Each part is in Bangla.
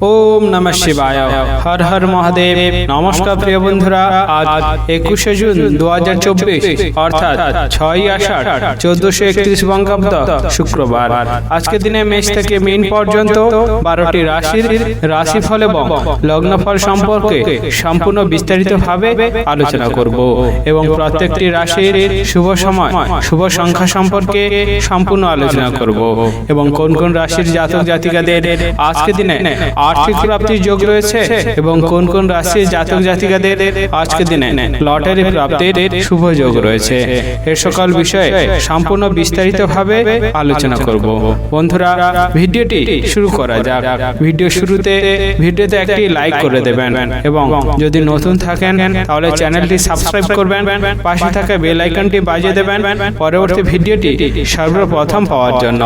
ওম নমঃ শিবায়। হর হর মহাদেব। নমস্কার প্রিয় বন্ধুরা, আজ 21শে জুন 2024 অর্থাৎ 6ই আষাঢ় 1431 বঙ্গাব্দ শুক্রবার। আজকের দিনে মেষ থেকে মীন পর্যন্ত 12টি রাশির রাশিফল এবং লগ্নফল সম্পর্কে সম্পূর্ণ বিস্তারিতভাবে আলোচনা করব এবং প্রত্যেকটি রাশির শুভ সময় শুভ সংখ্যা সম্পর্কে সম্পূর্ণ আলোচনা করব এবং কোন কোন রাশির জাতক জাতিকাদের আজকের দিনে আর্থিক প্রাপ্তির যোগ রয়েছে এবং কোন কোন রাশির জাতক জাতিকাদের আজকের দিনে লটারি প্রাপ্তির শুভ যোগ রয়েছে, এর সকল বিষয়ে সম্পূর্ণ বিস্তারিতভাবে আলোচনা করব। বন্ধুরা, ভিডিওটি শুরু করা যাক। ভিডিওতে একটি লাইক করে দেবেন এবং যদি নতুন থাকেন তাহলে চ্যানেলটি সাবস্ক্রাইব করবেন, পাশে থাকা বেল আইকনটি বাজিয়ে দেবেন পরবর্তী ভিডিওটি সর্বপ্রথম পাওয়ার জন্য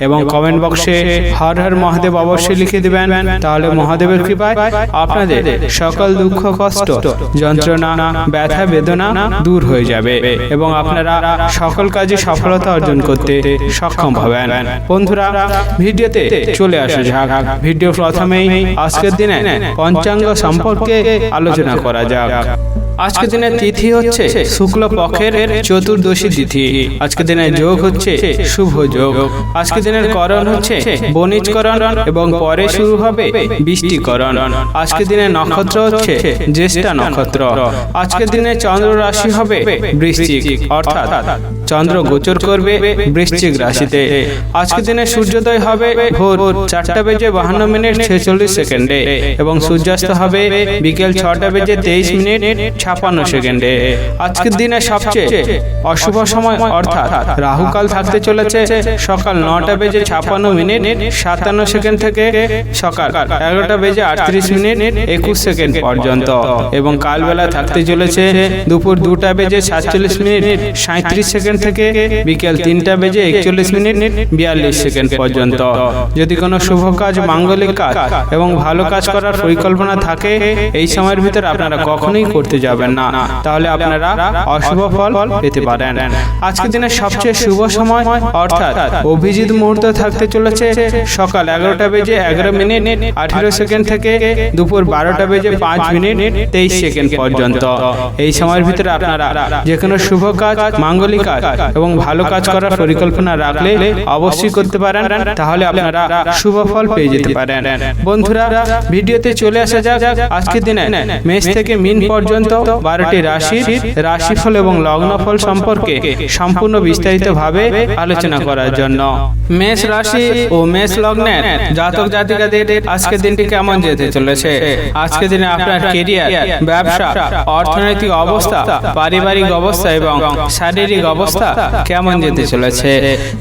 এবং কমেন্ট বক্সে হর হর মহাদেব অবশ্যই লিখে দিবেন। তাহলে মহাদেবের কৃপায় আপনাদের সকল দুঃখ কষ্ট যন্ত্রণা ব্যথা বেদনা দূর হয়ে যাবে এবং আপনারা সকল কাজে সফলতা অর্জন করতে সক্ষম হবেন। বন্ধুরা, ভিডিওতে চলে আসা যাক। ভিডিও প্রথমেই আজকের দিনে পঞ্চাঙ্গ সম্পর্কে আলোচনা করা যাক। আজকের দিনের তিথি হচ্ছে শুক্ল পক্ষের চতুর্দশী তিথি। আজকের দিনের যোগ হচ্ছে শুভ যোগ। আজকের দিনের করণ হচ্ছে বণিজকরণ এবং পরে শুরু হবে বৃষ্টিকরণ। আজকের দিনের নক্ষত্র হচ্ছে জ্যেষ্ঠা নক্ষত্র। আজকের দিনে চন্দ্র রাশি হবে বৃশ্চিক, অর্থাৎ চন্দ্র গোচর করবে বৃশ্চিক রাশিতে। আজকের দিনে সূর্যোদয় হবে ভোর 4:52 এবং সূর্যাস্ত হবে বিকেল 6:23 আজকের দিনে সবচেয়ে অশুভ সময় অর্থাৎ রাহুকাল থাকতে চলেছে সকাল 9:56 থেকে সকাল 11:38 পর্যন্ত এবং কালবেলা থাকতে চলেছে দুপুর 2:47 থেকে বিকেল 3:41 পর্যন্ত। যদি কোনো শুভ কাজ, মাঙ্গলিক কাজ এবং ভালো কাজ করার পরিকল্পনা থাকে এই সময়ের ভিতরে আপনারা কখনোই করতে যাবেন না, তাহলে আপনারা অশুভ ফল পেতে পারেন। আজকের দিনে সবচেয়ে শুভ সময় অর্থাৎ অভিজিৎ মুহূর্ত থাকতে চলেছে সকাল 11:11 থেকে দুপুর 12:05 পর্যন্ত। এই সময়ের ভিতরে আপনারা যে কোনো শুভ কাজ, মাঙ্গলিক কাজ এবং ভালো কাজ করার পরিকল্পনা রাখলে অবশ্যই করতে পারেন, তাহলে আপনারা শুভ ফল পেয়ে যেতে পারেন। বন্ধুরা, ভিডিওতে চলে আসা যাক আজকের দিনে মেষ থেকে মীন পর্যন্ত 12টি রাশির রাশিফল এবং লগ্নফল সম্পর্কে সম্পূর্ণ বিস্তারিতভাবে আলোচনা করার জন্য। মেষ রাশি ও মেষ লগ্নের জাতক জাতিকাদের আজকের দিনটি কেমন যেতে চলেছে? আজকের দিনে আপনার কেরিয়ার, ব্যবসা, অর্থনৈতিক অবস্থা, পারিবারিক অবস্থা এবং শারীরিক অবস্থা কেমন যেতে চলেছে?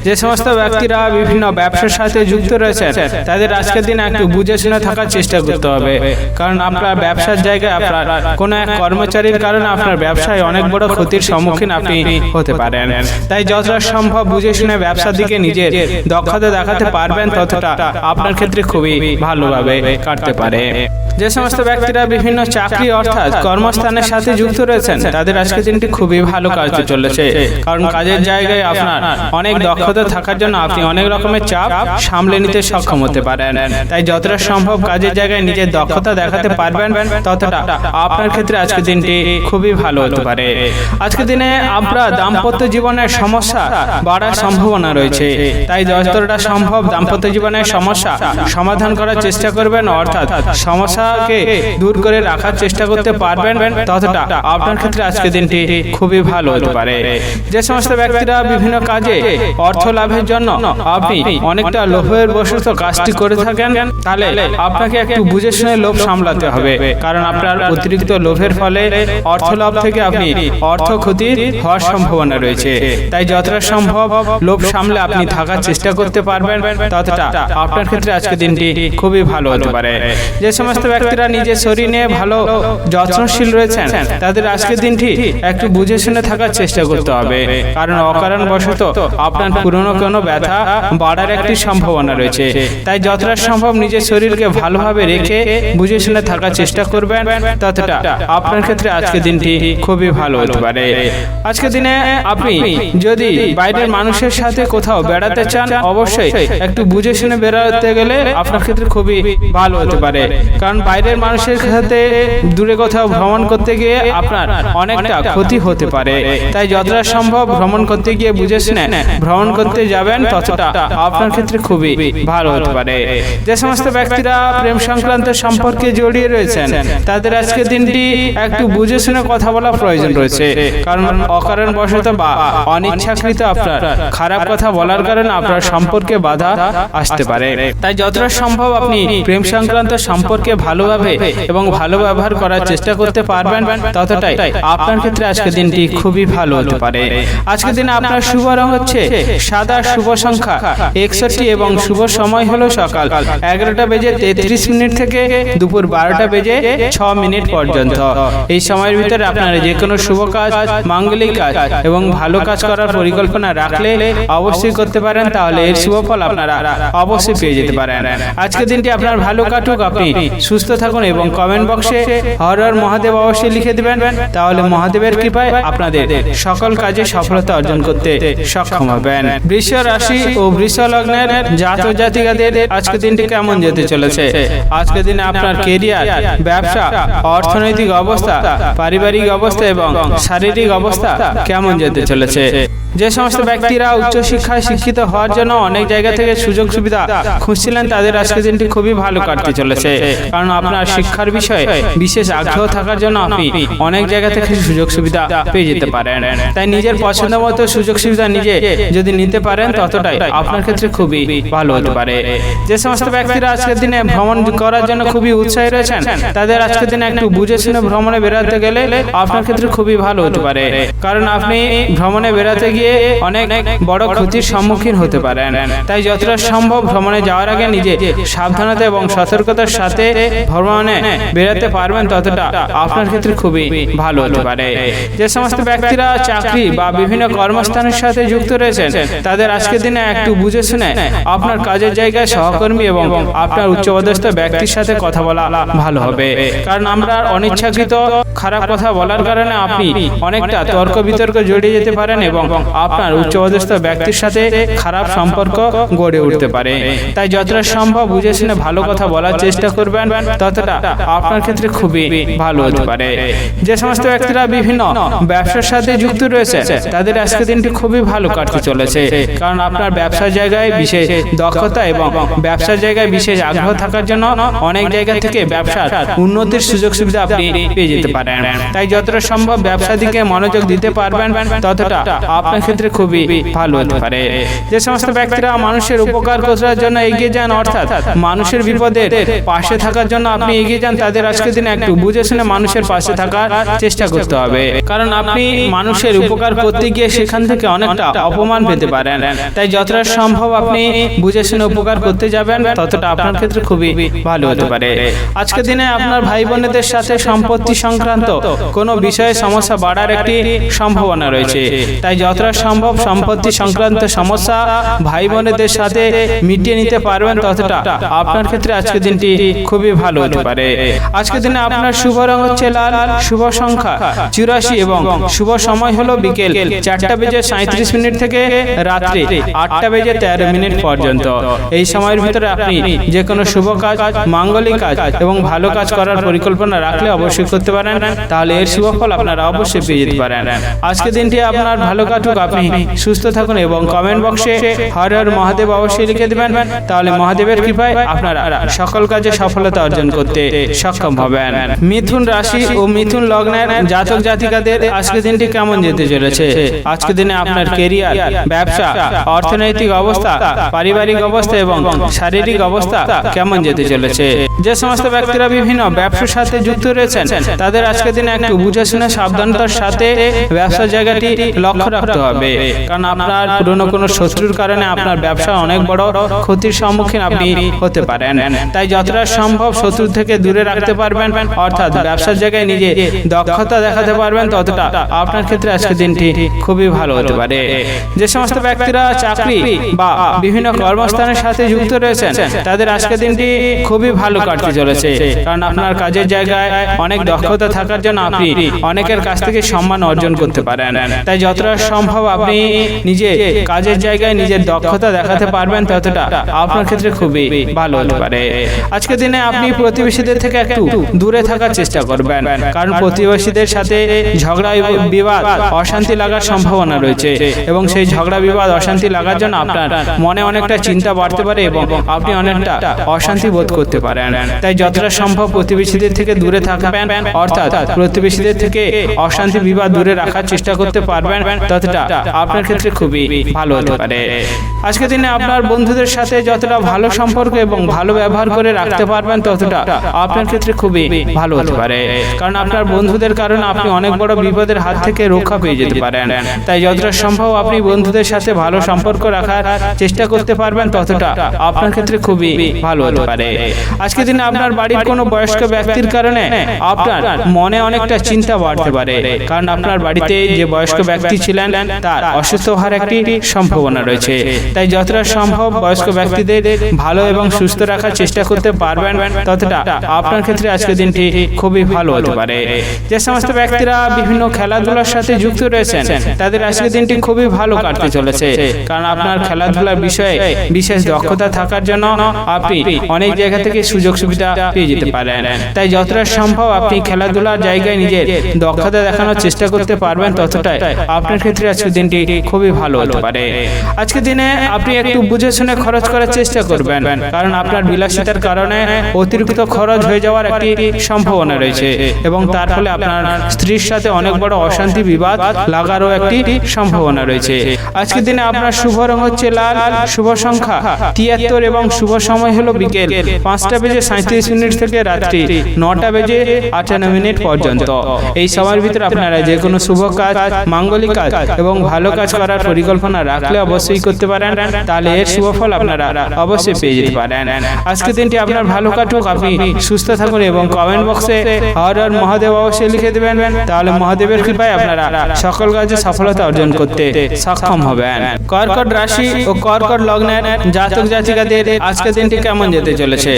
যে সমস্ত ব্যক্তিরা বিভিন্ন ব্যবসার সাথে যুক্ত রয়েছেন তাদের আজকের দিন একটু বুঝে শুনে থাকার চেষ্টা করতে হবে, কারণ আপনার ব্যবসার জায়গায় আপনার কোন এক কর্মচারীর কারণে আপনার ব্যবসায় অনেক বড় ক্ষতির সম্মুখীন আপনি হতে পারেন। তাই যতটা সম্ভব বুঝে শুনে ব্যবসার দিকে নিজের দক্ষতা দেখাতে পারবেন ততটা আপনার ক্ষেত্রে খুবই ভালোভাবে কাটতে পারে। যে সমস্ত ব্যক্তিরা বিভিন্ন চাকরি অর্থাৎ কর্মস্থানের সাথে যুক্ত রয়েছেন তাদের আজকের দিনটি খুবই ভালো কাজে চলেছে, কারণ কাজের জায়গায় আপনার অনেক দক্ষতা থাকার জন্য আপনি অনেক রকমের চাপ সামলে নিতে সক্ষম হতে পারেন। তাই যতটা সম্ভব কাজের জায়গায় নিজের দক্ষতা দেখাতে পারবেন ততটা আপনার ক্ষেত্রে আজকের দিনটি খুবই ভালো হতে পারে। আজকের দিনে আপনার দাম্পত্য জীবনের সমস্যা বাড়ার সম্ভাবনা রয়েছে, তাই যতটা সম্ভব দাম্পত্য জীবনের সমস্যা সমাধান করার চেষ্টা করবেন, অর্থাৎ সমস্যাকে দূর করে রাখার চেষ্টা করতে পারবেন ততটা আপনার ক্ষেত্রে আজকের দিনটি খুবই ভালো হতে পারে। যে সমস্ত ব্যক্তিরা বিভিন্ন কাজে অর্থ লাভের জন্য আপনি অনেকটা লোভের বশত কাজটি করে থাকেন, তাহলে আপনাকে একটু বুঝে শুনে লোভ সামলাতে হবে, কারণ আপনার অতিরিক্ত লোভের ফলে অর্থ লাভ থেকে আপনি অর্থ ক্ষতির হওয়ার সম্ভাবনা রয়েছে। তাই যতটা সম্ভব লোভ সামলে আপনি থাকার চেষ্টা করতে পারবেন ততটা আপনার ক্ষেত্রে আজকের দিনটি খুবই ভালো হতে পারে। যে সমস্ত ব্যক্তিরা নিজের শরীর নিয়ে ভালো যত্নশীল রয়েছেন তাদের আজকের দিনটি একটু বুঝে শুনে থাকার চেষ্টা করতে হবে, কারণ অকারণ বশত আপনার পুরনো কোনো ব্যথা বাড়ার একটি সম্ভাবনা রয়েছে। তাই যতটা সম্ভব নিজের শরীরকে ভালোভাবে রেখে বুঝে শুনে থাকার চেষ্টা করবেন, ততটা আপনার ক্ষেত্রে ক্ষেত্রে আজকের দিনটি খুবই ভালো হতে পারে। আজকের দিনে আপনি যদি বাইরের মানুষের সাথে কোথাও বেড়াতে চান, অবশ্যই একটু বুঝে শুনে বেড়াতে গেলে আপনার ক্ষেত্রে খুবই ভালো হতে পারে। কারণ বাইরের মানুষের সাথে দূরে কোথাও ভ্রমণ করতে গিয়ে আপনার অনেকটা ক্ষতি হতে পারে। তাই যতটা সম্ভব ভ্রমণ করতে গিয়ে বুঝে শুনে ভ্রমণ করতে যাবেন, ততটা আপনার ক্ষেত্রে খুবই ভালো হতে পারে। যে সমস্ত ব্যক্তিরা প্রেম সংক্রান্ত সম্পর্কে জড়িয়ে রয়েছেন, তাদের আজকের দিনটি একটু বুঝে শুনে কথা বলা প্রয়োজন রয়েছে। কারণ অকারণবশত বা অনিচ্ছাকৃত আপনার খারাপ কথা বলার কারণে আপনার সম্পর্কে বাধা আসতে পারে। তাই যতটা সম্ভব আপনি প্রেম সংক্রান্ত সম্পর্কে ভালোভাবে এবং ভালো ব্যবহার করার চেষ্টা করতে পারবেন, ততটাই আপনার ক্ষেত্রে আজকের দিনটি খুবই ভালো হতে পারে। আজকের দিনে আপনার শুভ রং হচ্ছে সাদা, শুভ সংখ্যা 61 এবং শুভ সময় হলো সকাল 11:33 থেকে দুপুর 12:06 পর্যন্ত। এই সময়ের ভিতরে আপনারা যে কোনো শুভ কাজ, মাঙ্গলিক কাজ এবং ভালো কাজ করার পরিকল্পনা রাখলে অবশ্যই করতে পারেন, তাহলে এর শুভ ফল আপনারা অবশ্যই পেয়ে যেতে পারেন। আজকের দিনটি আপনার ভালো কাটুক, আপনি সুস্থ থাকুন এবং কমেন্ট বক্সে হর হর মহাদেব অবশ্যই লিখে দিবেন, তাহলে মহাদেবের কৃপায় আপনাদের সকল কাজে সফলতা অর্জন করতে সক্ষম হবেন। বৃষ রাশি ও বৃষ লগ্নের জাতক জাতিকাদের আজকের দিনটি কেমন যেতে চলেছে? আজকের দিনে আপনার কেরিয়ার, ব্যবসা, অর্থনৈতিক অবস্থা, পারিবারিক অবস্থা এবং শারীরিক অবস্থা কেমন যেতে চলেছে? যে সমস্ত ব্যক্তিরা উচ্চশিক্ষায় শিক্ষিত হওয়ার জন্য অনেক জায়গা থেকে সুযোগ সুবিধা খুঁজছিলেন, তাদের আজকের দিনটি খুবই ভালো কাটতে চলেছে। কারণ আপনার শিক্ষার বিষয়ে বিশেষ আগ্রহ থাকার জন্য আপনি অনেক জায়গা থেকে সুযোগ সুবিধা পেয়ে যেতে পারেন। তাই নিজের পছন্দ মতো সুযোগ সুবিধা নিজে যদি নিতে পারেন, ততটাই আপনার ক্ষেত্রে খুবই ভালো হতে পারে। যে সমস্ত ব্যক্তিরা আজকের দিনে ভ্রমণ করার জন্য খুবই উৎসাহী রয়েছেন, তাদের আজকের দিনে একটু বুঝে শুনে ভ্রমণে বেড়াতে গেলে আপনার ক্ষেত্রে খুবই ভালো হতে পারে। কারণ আপনি ভ্রমণে বেড়াতে গিয়ে অনেক বড় ক্ষতির সম্মুখীন হতে পারেন। তাই যতটা সম্ভব ভ্রমণে যাওয়ার আগে নিজে সাবধানতা এবং সতর্কতার সাথে ভ্রমণে বেড়াতে পারবেন, ততটা আপনার ক্ষেত্রে খুবই ভালো হতে পারে। যে সমস্ত ব্যক্তিরা চাকরি বা বিভিন্ন কর্মস্থানের সাথে যুক্ত রয়েছেন, তাদের আজকের দিনে একটু বুঝে শুনে আপনার কাজের জায়গায় সহকর্মী এবং আপনার উচ্চপদস্থ ব্যক্তির সাথে কথা বলা ভালো হবে। কারণ আমরা অনিচ্ছাকৃত খারাপ কথা বলার কারণে আপনি অনেকটা তর্ক বিতর্ক জড়িয়ে যেতে পারেন এবং আপনার উচ্চপদস্থ ব্যক্তির সাথে খারাপ সম্পর্ক গড়ে উঠতে পারে। তাই যতটা সম্ভব বুঝে শুনে ভালো কথা বলার চেষ্টা করবেন, ততটা আপনার ক্ষেত্রে খুবই ভালো হতে পারে। যে সমস্ত ব্যক্তিরা বিভিন্ন ব্যবসার সাথে যুক্ত রয়েছে, তাদের আজকের দিনটি খুবই ভালো কাটতে চলেছে। কারণ আপনার ব্যবসার জায়গায় বিশেষ দক্ষতা এবং ব্যবসার জায়গায় বিশেষ আগ্রহ থাকার জন্য অনেক জায়গা থেকে ব্যবসার উন্নতির সুযোগ সুবিধা আপনি পেয়ে যেতে পারেন। তাই যতটা সম্ভব ব্যবসা দিকে মনোযোগ দিতে পারবেন, ততটা আপনার ক্ষেত্রে খুবই ভালো হতে পারে। যে সমস্ত ব্যক্তিরা মানুষের উপকার করার জন্য এগিয়ে যান, অর্থাৎ মানুষের বিপদের পাশে থাকার জন্য আপনি এগিয়ে যান, তাদের আজকের দিনে একটু বুঝে শুনে মানুষের পাশে থাকার চেষ্টা করতে হবে। কারণ আপনি মানুষের উপকার করতে গিয়ে সেখান থেকে অনেকটা অপমান পেতে পারেন। তাই যতটা সম্ভব আপনি বুঝে শুনে উপকার করতে যাবেন, ততটা আপনার ক্ষেত্রে খুবই ভালো হতে পারে। আজকের দিনে আপনার ভাই বোনেদের সাথে সম্পত্তি সংক্রান্ত কোনো বিষয়ে সমস্যা বাড়ার একটি সম্ভাবনা রয়েছে। তাই যতটা সম্ভব সম্পত্তি সংক্রান্ত সমস্যা ভাই বোনেদের সাথে মিটিয়ে নিতে পারবেন, ততটা আপনার ক্ষেত্রে আজকের দিনটি খুবই ভালো হতে পারে। আজকের দিনে আপনার শুভ রং হচ্ছে লাল, শুভ সংখ্যা 84 এবং শুভ সময় হলো বিকেল 4:37 থেকে রাত্রি 8:13 পর্যন্ত। এই সময়ের ভিতরে আপনি যে কোনো শুভ কাজ, মাঙ্গলিক কাজ এবং ভালো কাজ করার পরিকল্পনা রাখলে অবশ্যই করতে পারেন, তাহলে এর শুভ ফল আপনারা অবশ্যই পেয়ে যেতে পারেন। আজকের দিনটি আপনার ভালো কাটুক, আপনি সুস্থ থাকুন এবং কমেন্ট বক্সে হর হর মহাদেব অবশ্যই লিখে দিবেন, তাহলে মহাদেবের কৃপায় আপনারা সকল কাজে সফলতা অর্জন করতে সক্ষম হবেন। মিথুন রাশি ও মিথুন লগ্নের জাতক জাতিকাদের আজকের দিনটি কেমন যেতে চলেছে? আজকের দিনে আপনার কেরিয়ার, ব্যবসা, অর্থনৈতিক অবস্থা, পারিবারিক অবস্থা এবং শারীরিক অবস্থা কেমন যেতে চলেছে? যে সমস্ত ব্যক্তিরা বিভিন্ন ব্যবসার সাথে যুক্ত রয়েছেন, তাদের আজকের দিনে একটু বুঝে শুনে সাবধানতার সাথে ব্যবসার জায়গাটি লক্ষ্য রাখতে হবে। কারণ আপনার পুরনো কোনো শত্রুর কারণে আপনার ব্যবসা অনেক বড় ক্ষতির সম্মুখীন আপনি হতে পারেন। তাই যতটা সম্ভব শত্রু থেকে দূরে রাখতে পারবেন, অর্থাৎ ব্যবসার জায়গায় নিজে দক্ষতা দেখাতে পারবেন, ততটা আপনার ক্ষেত্রে আজকের দিনটি খুবই ভালো হতে পারে। যে সমস্ত ব্যক্তিরা চাকরি বা বিভিন্ন কর্মস্থানের সাথে যুক্ত রয়েছেন, তাদের আজকের দিনটি খুবই ভালো কাটতে চলেছে। কারণ আপনার কাজের জায়গায় অনেক দক্ষতা সতর্কতা থাকার জন্য আপনি অনেকের কাছ থেকে সম্মান অর্জন করতে পারেন। তাই যতটা সম্ভব আপনি নিজে কাজের জায়গায় নিজের দক্ষতা দেখাতে পারবেন ততটা আপনার ক্ষেত্রে খুবই ভালো হতে পারে। আজকের দিনে আপনি প্রতিবেশীদের থেকে একটু দূরে থাকার চেষ্টা করবেন, কারণ প্রতিবেশীদের সাথে ঝগড়া বিবাদ অশান্তি লাগার সম্ভাবনা রয়েছে এবং সেই ঝগড়া বিবাদ অশান্তি লাগার জন্য আপনার মনে অনেকটা চিন্তা বাড়তে পারে এবং আপনি অনেকটা অশান্তি বোধ করতে পারেন। তাই যতটা সম্ভব প্রতিবেশীদের থেকে দূরে থাকবেন, অর্থাৎ প্রতিবেশীদের থেকে অশান্তি বিবাদ দূরে রাখার চেষ্টা করতে পারবেন, ততটা আপনার ক্ষেত্রে খুবই ভালো হতে পারে। আজকের দিনে আপনার বন্ধুদের সাথে যতটা ভালো সম্পর্ক এবং ভালো ব্যবহার করে রাখতে পারবেন ততটা আপনার ক্ষেত্রে খুবই ভালো হতে পারে, কারণ আপনার বন্ধুদের কারণে আপনি অনেক বড় বিপদের হাত থেকে রক্ষা পেয়ে যেতে পারেন। তাই যতটা সম্ভব আপনি বন্ধুদের সাথে ভালো সম্পর্ক রাখার চেষ্টা করতে পারবেন ততটা আপনার ক্ষেত্রে খুবই ভালো হতে পারে। আজকের দিনে আপনার বাড়ির কোনো বয়স্ক ব্যক্তির কারণে আপনার মনে অনেকটা চিন্তা বাড়তে পারে, কারণ আপনার বাড়িতে যে বয়স্ক ব্যক্তি ছিলেন তার অসুস্থ হওয়ার একটি সম্ভাবনা রয়েছে। তাই যতটা সম্ভব বয়স্ক ব্যক্তিদের ভালো এবং সুস্থ রাখার চেষ্টা করতে পারবেন ততটা আপনার ক্ষেত্রে আজকের দিনটি খুবই ভালো হতে পারে। যে সমস্ত ব্যক্তিরা বিভিন্ন খেলাধুলার সাথে যুক্ত রয়েছেন তাদের আজকের দিনটি খুবই ভালো কাটতে চলেছে, কারণ আপনার খেলাধুলার বিষয়ে বিশেষ দক্ষতা থাকার জন্য আপনি অনেক জায়গা থেকে সুযোগ সুবিধা পেয়ে যেতে পারেন। তাই যতটা সম্ভব আপনি খেলাধুলার জায়গায় নিজের দক্ষতা দেখানোর চেষ্টা করতে পারবেন ততটাই আপনার ক্ষেত্রে আজকের দিনটি খুবই ভালো হতে পারে। আজকের দিনে আপনি একটু বুঝে শুনে খরচ করার চেষ্টা করবেন, কারণ আপনার বিলাসিতার কারণে অতিরিক্ত খরচ হয়ে যাওয়ার একটি সম্ভাবনা রয়েছে এবং তার ফলে আপনার স্ত্রীর সাথে অনেক বড় অশান্তি বিবাদ লাগারও একটি সম্ভাবনা রয়েছে। আজকের দিনে আপনার শুভ রং হচ্ছে লাল, শুভ সংখ্যা 73 এবং শুভ সময় হলো বিকেল 5:37 থেকে রাত্রি 9:58 পর্যন্ত। এই সময়ের ভিতরে আপনারা যে কোনো শুভ কাজ, মাঙ্গলিক কাজ এবং ভালো কাজ করার পরিকল্পনা রাখলে অবশ্যই করতে পারেন, তাহলে এর শুভ ফল আপনারা অবশ্যই পেয়ে যেতে পারেন। আজকের দিনটি আপনার ভালো কাটুক, আপনি সুস্থ থাকুন এবং কমেন্ট বক্সে হর হর মহাদেব অবশ্যই লিখে দেবেন, তাহলে মহাদেবের কৃপায় আপনারা সকল কাজে সফলতা অর্জন করতে সক্ষম হবেন। কর্কট রাশি ও কর্কট লগ্নের জাতক জাতিকাদের আজকের দিনটি কেমন যেতে চলেছে?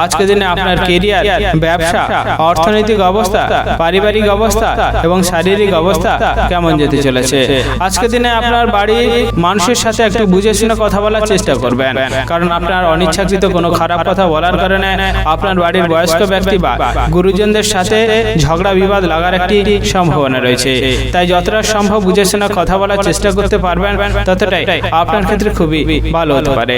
আজকের দিনে আপনার কেরিয়ার, ব্যবসা, অর্থনৈতিক অবস্থা, পারিবারিক অবস্থা এবং শারীরিক অবস্থা কেমন যেতে চলেছে? আজকের দিনে আপনার বাড়ির মানুষের সাথে একটু বুঝে শুনে কথা বলার চেষ্টা করবেন, কারণ আপনার অনিচ্ছাকৃত কোনো খারাপ কথা বলার কারণে আপনার বাড়ির বয়স্ক ব্যক্তি বা গুরুজনদের সাথে ঝগড়া বিবাদ লাগার একটি সম্ভাবনা রয়েছে। তাই যতটা সম্ভব বুঝে শুনে কথা বলার চেষ্টা করতে পারবেন ততটাই আপনার ক্ষেত্রে খুবই ভালো হতে পারে।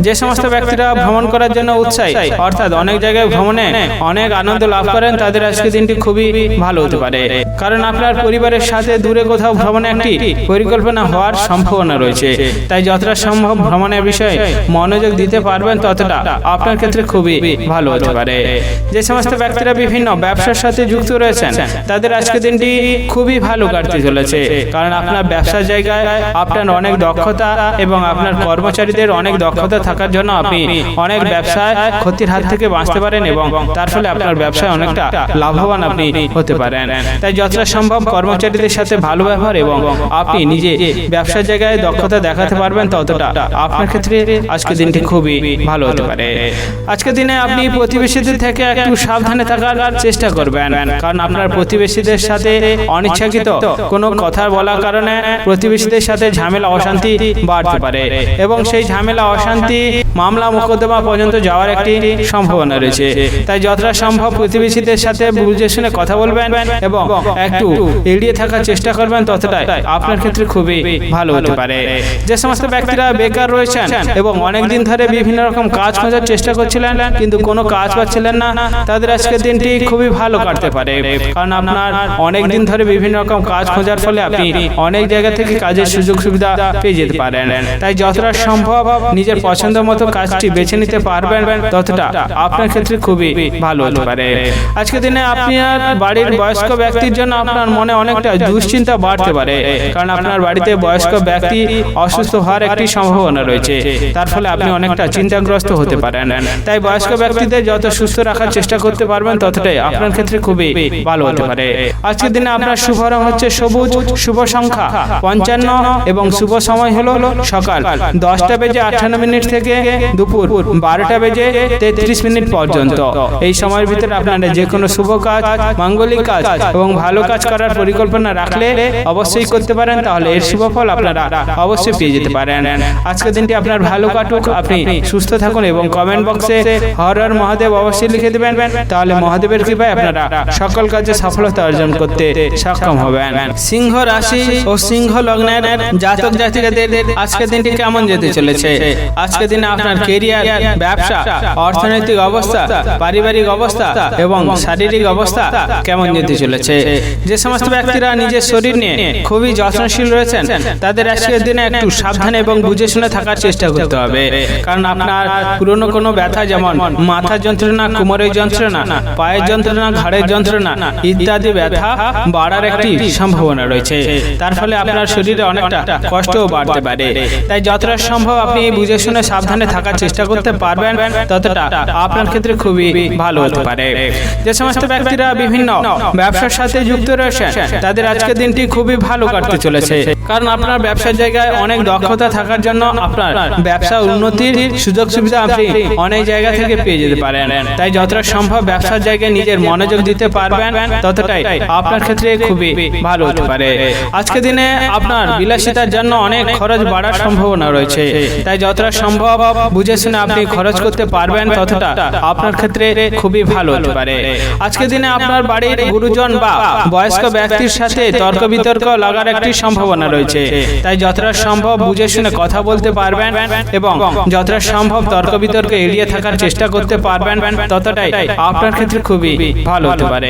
যে সমস্ত ব্যক্তিরা ভ্রমণ করার জন্য উৎসাহী, অর্থাৎ অনেক জায়গায় ভ্রমণে অনেক আনন্দ লাভ করেন, তাদের আজকের দিনটি খুবই ভালো হতে পারে, কারণ আপনার পরিবারের সাথে দূরে কোথাও ভ্রমণে একটি পরিকল্পনা হওয়ার সম্ভাবনা রয়েছে। তাই যতটা সম্ভব ভ্রমণের বিষয়ে মনোযোগ দিতে পারবেন ততটা আপনার ক্ষেত্রে খুবই ভালো হতে পারে। যে সমস্ত ব্যক্তিরা বিভিন্ন ব্যবসার সাথে যুক্ত রয়েছেন তাদের আজকের দিনটি খুবই ভালো কাটতে চলেছে, কারণ আপনার ব্যবসার জায়গায় আপনার অনেক দক্ষতা এবং আপনার কর্মচারীদের অনেক দক্ষতা থাকার জন্য আপনি অনেক ব্যবসায় ক্ষতির হাত থেকে বাঁচতে পারেন এবং তার ফলে আপনার ব্যবসায় অনেকটা লাভবান আপনি হতে পারেন। তাই যতটা সম্ভব কর্মচারীদের সাথে ভালো ব্যবহার এবং আপনি নিজে ব্যবসার জায়গায় দক্ষতা দেখাতে পারবেন ততটা আপনার ক্ষেত্রে আজকের দিনটি খুবই ভালো হতে পারে। আজকের দিনে আপনি প্রতিবেশীদের থেকে একটু সাবধানে থাকার চেষ্টা করবেন, কারণ আপনার প্রতিবেশীদের সাথে অনিচ্ছাকৃত কোনো কথা বলার কারণে প্রতিবেশীদের সাথে ঝামেলা অশান্তি বাড়তে পারে এবং সেই ঝামেলা অশান্তি মামলা মোকদ্দমা পর্যন্ত যাওয়ার একটি সম্ভাবনা রয়েছে। তাই যতটা সম্ভব প্রতিবেশীদের সাথে বুঝে শুনে কথা বলবেন এবং একটু এড়িয়ে থাকার চেষ্টা করবেন, ততটাই আপনার ক্ষেত্রে খুবই ভালো হতে পারে। যে সমস্ত ব্যক্তিরা বেকার রয়েছেন এবং অনেকদিন ধরে বিভিন্ন রকম কাজ খোঁজার চেষ্টা করছিলেন কিন্তু কোনো কাজ পাচ্ছিলেন না, তাদের আজকের দিনটি খুবই ভালো কাটতে পারে, কারণ আপনার অনেকদিন ধরে বিভিন্ন রকম কাজ খোঁজার ফলে আপনি অনেক জায়গা থেকে কাজের সুযোগ সুবিধা পেয়ে যেতে পারেন। তাই যতটা সম্ভব নিজের পছন্দ মতো কাজটি বেছে নিতে পারবেন ততটা আপনার ক্ষেত্রে খুবই ভালো হতে পারে। আজকের দিনে আপনার বাড়ির বয়স্ক ব্যক্তির জন্য আপনার মনে অনেকটা দুশ্চিন্তা বাড়তে পারে, কারণ আপনার বাড়িতে বয়স্ক ব্যক্তি অসুস্থ হওয়ার একটি সম্ভাবনা রয়েছে, তার ফলে আপনি অনেকটা চিন্তাগ্রস্ত হতে পারেন। তাই বয়স্ক ব্যক্তিদের যত সুস্থ রাখার চেষ্টা করতে পারবেন ততটাই আপনার ক্ষেত্রে খুবই ভালো হতে পারে। আজকের দিনে আপনার শুভ রং হচ্ছে সবুজ, শুভ সংখ্যা 55 এবং শুভ সময় হলো সকাল 10:58 থেকে দুপুর 12:33 পর্যন্ত। এই সময়ের ভিতরে আপনারা যে কোনো শুভ কাজ, মাঙ্গলিক কাজ এবং ভালো কাজ করার পরিকল্পনা রাখলে অবশ্যই করতে পারেন, তাহলে এর শুভ ফল আপনারা অবশ্যই পেয়ে যেতে পারেন। আজকের দিনটি আপনার ভালো কাটুক, আপনি সুস্থ থাকুন এবং কমেন্ট বক্সে হর হর মহাদেব অবশ্যই লিখে দেবেন, তাহলে মহাদেবের কৃপায় আপনারা সকল কাজে সফলতা অর্জন করতে সক্ষম হবেন। সিংহ রাশি ও সিংহ লগ্নের জাতক জাতিকাদের আজকের দিনটি কেমন যেতে চলেছে? আজকের দিনে আপনার কেরিয়ার, ব্যবসা, অর্থনৈতিক অবস্থা, পারিবারিক অবস্থা এবং শারীরিক অবস্থা কেমন যেতে চলেছে? যে সমস্ত ব্যক্তিরা নিজের শরীর নিয়ে খুবই যত্নশীল রয়েছেন তাদের আজকের দিনে একটু সাবধানে এবং বুঝে শুনে থাকার চেষ্টা করতে হবে, কারণ আপনার পুরনো কোনো ব্যথা যেমন মাথার যন্ত্রণা, কোমরের যন্ত্রণা, পায়ের যন্ত্রণা, ঘাড়ের যন্ত্রণা ইত্যাদি ব্যথা বাড়ার একটি সম্ভাবনা রয়েছে। তার ফলে আপনার শরীরে অনেকটা কষ্টও বাড়তে পারে। তাই যতটা সম্ভব আপনি বুঝে শুনে সাবধানে থাকার চেষ্টা করতে পারবেন, ততটা আপনার ক্ষেত্রে খুবই ভালো হতে পারে। যে সমস্ত ব্যক্তিরা বিভিন্ন ব্যবসার সাথে যুক্ত রয়েছেন তাদের আজকের দিনটি খুবই ভালো কাটতে চলেছে, কারণ আপনার ব্যবসার জায়গায় অনেক দক্ষতা থাকার জন্য আপনার ব্যবসা উন্নতির সুযোগ সুবিধা আপনি অনেক জায়গা থেকে পেয়ে যেতে পারেন। তাই যতটা সম্ভব ব্যবসার জায়গায় নিজের মনোযোগ দিতে পারবেন, ততটাই আপনার ক্ষেত্রে খুবই ভালো হতে পারে। আজকের দিনে আপনার বিলাসিতার জন্য অনেক খরচ বাড়ার সম্ভাবনা রয়েছে, তাই যতটা সম্ভব বুঝে শুনে আপনি খরচ করতে পারবেন, ততটা আপনার ক্ষেত্রে খুবই ভালো হতে পারে। আজকের দিনে আপনার বাড়ির গুরুজন বা বয়স্ক ব্যক্তির সাথে তর্ক বিতর্ক লাগার একটি সম্ভাবনা রয়েছে, তাই যতটা সম্ভব বুঝে শুনে কথা বলতে পারবেন এবং যতটা সম্ভব তর্ক বিতর্ক এড়িয়ে থাকার চেষ্টা করতে পারবেন, ততটাই আপনার ক্ষেত্রে খুবই ভালো হতে পারে।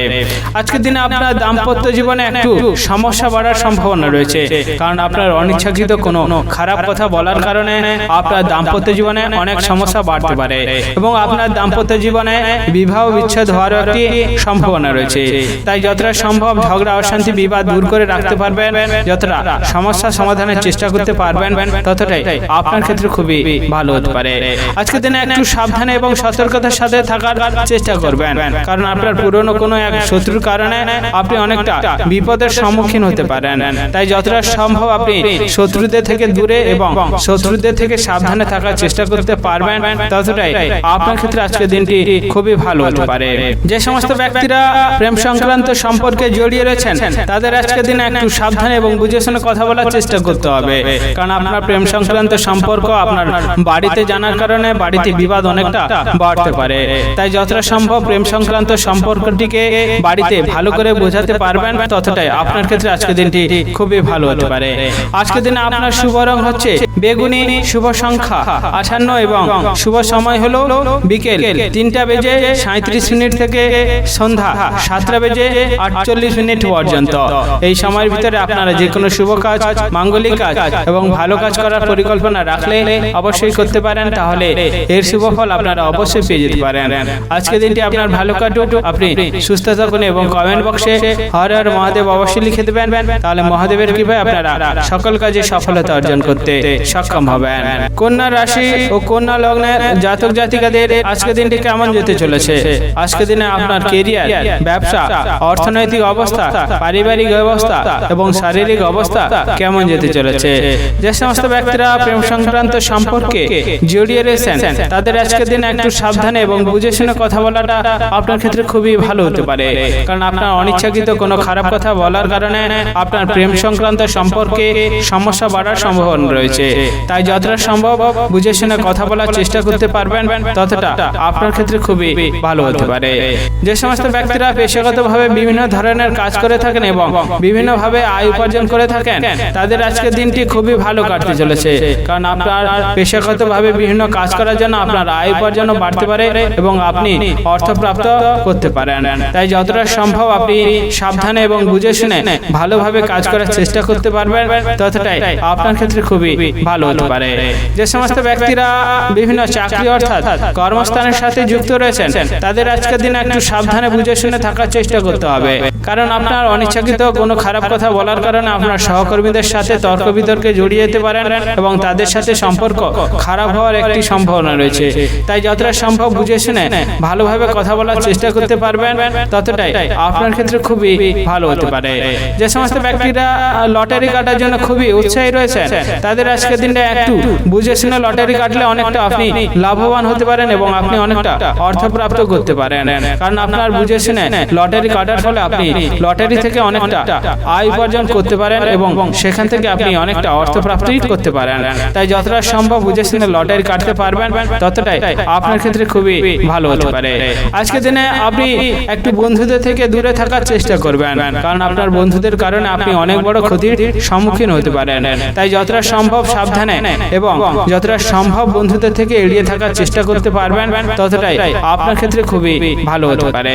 আজকের দিনে আপনার দাম্পত্য জীবনে একটু সমস্যা বাড়ার সম্ভাবনা রয়েছে, কারণ আপনার অনিচ্ছাকৃত কোনো খারাপ কথা বলার কারণে আপনার দাম্পত্য জীবনে অনেক সমস্যা বাড়তে পারে এবং আপনার দাম্পত্য জীবনে বিবাহ বিচ্ছেদ হওয়ার একটি সম্ভাবনা রয়েছে। তাই যতটা সম্ভব ঝগড়া, অশান্তি, বিবাদ দূর করে রাখতে পারবেন, যতটা সমস্যা সমাধানের চেষ্টা করতে পারবেন, ততটাই আপনার ক্ষেত্রে খুবই ভালো হতে পারে। আজকের দিনে একটু সাবধানে এবং সতর্কতার সাথে থাকার চেষ্টা করবেন, কারণ আপনার পুরনো কোনো এক শত্রুর কারণে আপনি অনেকটা বিপদের সম্মুখীন হতে পারেন। তাই যতটা সম্ভব আপনি শত্রুদের থেকে দূরে এবং শত্রুদের থেকে সাবধানে থাকার চেষ্টা করতে পারবেন, ততটাই আপনার ক্ষেত্রে আজকের দিনটি খুবই ভালো হতে পারে। যে সমস্ত ব্যক্তিরা প্রেম সংক্রান্ত সম্পর্কে জড়িয়ে রয়েছেন তাদের আজকের দিনে একটু সাবধানে এবং বুঝে শুনে কথা বলার চেষ্টা করতে হবে, কারণ আপনার প্রেম সংক্রান্ত সম্পর্ক আপনার বাড়িতে জানার কারণে বাড়িতে বিবাদ অনেকটা বাড়তে পারে। তাই যতটা সম্ভব প্রেম সংক্রান্ত সম্পর্কটিকে বাড়িতে ভালো করে বোঝাতে পারবেন, ততটাই আপনার ক্ষেত্রে আজকের দিনটি খুবই ভালো হতে পারে। আজকের দিনে আপনার শুভ রং হচ্ছে বেগুনি, শুভ সংখ্যা 58 এবং শুভ সময় হলো বিকেল 3:37 থেকে সন্ধ্যা 7:48 পর্যন্ত। এই সময়ের ভিতরে আপনারা যে কোনো শুভ কাজ, মাঙ্গলিক কাজ এবং ভালো কাজ করার পরিকল্পনা রাখলে অবশ্যই করতে পারেন, তাহলে এর শুভ ফল আপনারা অবশ্যই পেয়ে যেতে পারেন। আজকের দিনটি আপনার ভালো কাটুক, আপনি সুস্থ থাকুন এবং কমেন্ট বক্সে হর হর মহাদেব অবশ্যই লিখে দেবেন, তাহলে মহাদেবের কৃপায় আপনারা সকল কাজে সফলতা অর্জন করতে সক্ষম হবেন। কন্যা রাশি ও কন্যা লগ্নের জাতক জাতিকাদের আজকের দিনটি কেমন যেতে চলেছে? আজকের দিনে আপনার কেরিয়ার, ব্যবসা, অর্থনৈতিক অবস্থা, পারিবারিক অবস্থা এবং শারীরিক অবস্থা কেমন যেতে চলেছে? যে সমস্ত ব্যক্তিরা প্রেম সংক্রান্ত সম্পর্কে জড়িয়ে রয়েছেন তাদের আজকের দিনে একটু সাবধানে এবং বুঝে শুনে কথা বলাটা আপনার ক্ষেত্রে খুবই ভালো হতে পারে, কারণ আপনার অনিচ্ছাকৃত কোনো খারাপ কথা বলার কারণে আপনার প্রেম সংক্রান্ত সম্পর্কে সমস্যা বাড়ার সম্ভাবনা রয়েছে। তাই যতটা সম্ভব বুঝে শুনে কথা বলার চেষ্টা করতে পারবেন, ততটা আপনার ক্ষেত্রে খুবই ভালো হতে পারে। যে সমস্ত ব্যক্তিরা পেশাগতভাবে বিভিন্ন ধরনের কাজ করে থাকেন এবং বিভিন্নভাবে আয় উপার্জন করে থাকেন তাদের আজকের দিনটি খুবই ভালো কাটতে চলেছে, কারণ আপনার পেশাগতভাবে বিভিন্ন কাজ করার জন্য আপনার আয় উপার্জনও বাড়তে পারে এবং আপনি অর্থ প্রাপ্ত করতে পারেন। তাই যতটা সম্ভব আপনি সাবধানে এবং বুঝে শুনে ভালোভাবে কাজ করার চেষ্টা করতে পারবেন, ততটাই আপনার ক্ষেত্রে খুবই ভালো হতে পারে। যে সমস্ত ব্যক্তিরা বিভিন্ন চাকরি অর্থাৎ কর্মস্থানের সাথে যুক্ত রয়েছেন তাদের আজকের দিনে একটু সাবধানে বুঝে শুনে থাকার চেষ্টা করতে হবে, কারণ আপনার অনিচ্ছাকৃত কোনো খারাপ কথা বলার কারণে আপনার সহকর্মীদের সাথে তর্ক বিতর্কে জড়িয়ে যেতে পারেন এবং তাদের সাথে সম্পর্ক খারাপ হওয়ার একটি সম্ভাবনা রয়েছে। তাই যতটা সম্ভব বুঝে শুনে ভালোভাবে কথা বলার চেষ্টা করতে পারবেন, ততটাই আপনার ক্ষেত্রে খুবই ভালো হতে পারে। যে সমস্ত ব্যক্তিরা লটারি কাটার জন্য খুবই উৎসাহী রয়েছে তাদের আজকে আজকের দিনটা একটু বুঝে শুনে লটারি কাটলে অনেকটা আপনি লাভবান হতে পারেন এবং আপনি অনেকটা অর্থ প্রাপ্ত করতে পারেন। কারণ আপনার বুঝে শুনে লটারি কাটার ফলে আপনি লটারি থেকে অনেকটা আয় উপার্জন করতে পারেন এবং সেখান থেকে আপনি অনেকটা অর্থ প্রাপ্তি করতে পারেন। তাই যতটা সম্ভব বুঝে শুনে লটারি কাটতে পারবেন ততটাই আপনার ক্ষেত্রে খুবই ভালো হতে পারে। আজকের দিনে আপনি একটু বন্ধুদের থেকে দূরে থাকার চেষ্টা করবেন, কারণ আপনার বন্ধুদের কারণে আপনি অনেক বড় ক্ষতির সম্মুখীন হতে পারেন। তাই যতটা সম্ভব সাবধানে এবং যতটা সম্ভব বন্ধুদের থেকে এড়িয়ে থাকার চেষ্টা করতে পারবেন ততটাই আপনার ক্ষেত্রে খুবই ভালো হতে পারে।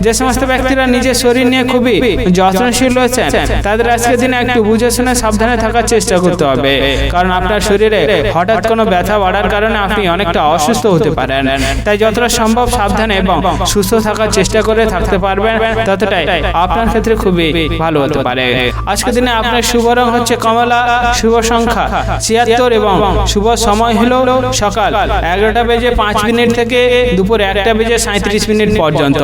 যে সমস্ত ব্যক্তিরা নিজের শরীর নিয়ে খুবই যত্নশীল রয়েছেন তাদের আজকের দিনে একটু বুঝে শুনে সাবধানে থাকার চেষ্টা করতে হবে, কারণ আপনার শরীরে হঠাৎ কোনো ব্যথা বাড়ার কারণে আপনি অনেকটা অসুস্থ হতে পারেন। তাই যতটা সম্ভব সাবধানে এবং সুস্থ থাকার চেষ্টা করে থাকতে পারবেন ততটাই আপনার ক্ষেত্রে খুবই ভালো হতে পারে। আজকের দিনে আপনার শুভ রং হচ্ছে কমলা, শুভ সংখ্যা 76 এবং শুভ সময় হলো সকাল 11:05 থেকে দুপুর 1:37 পর্যন্ত।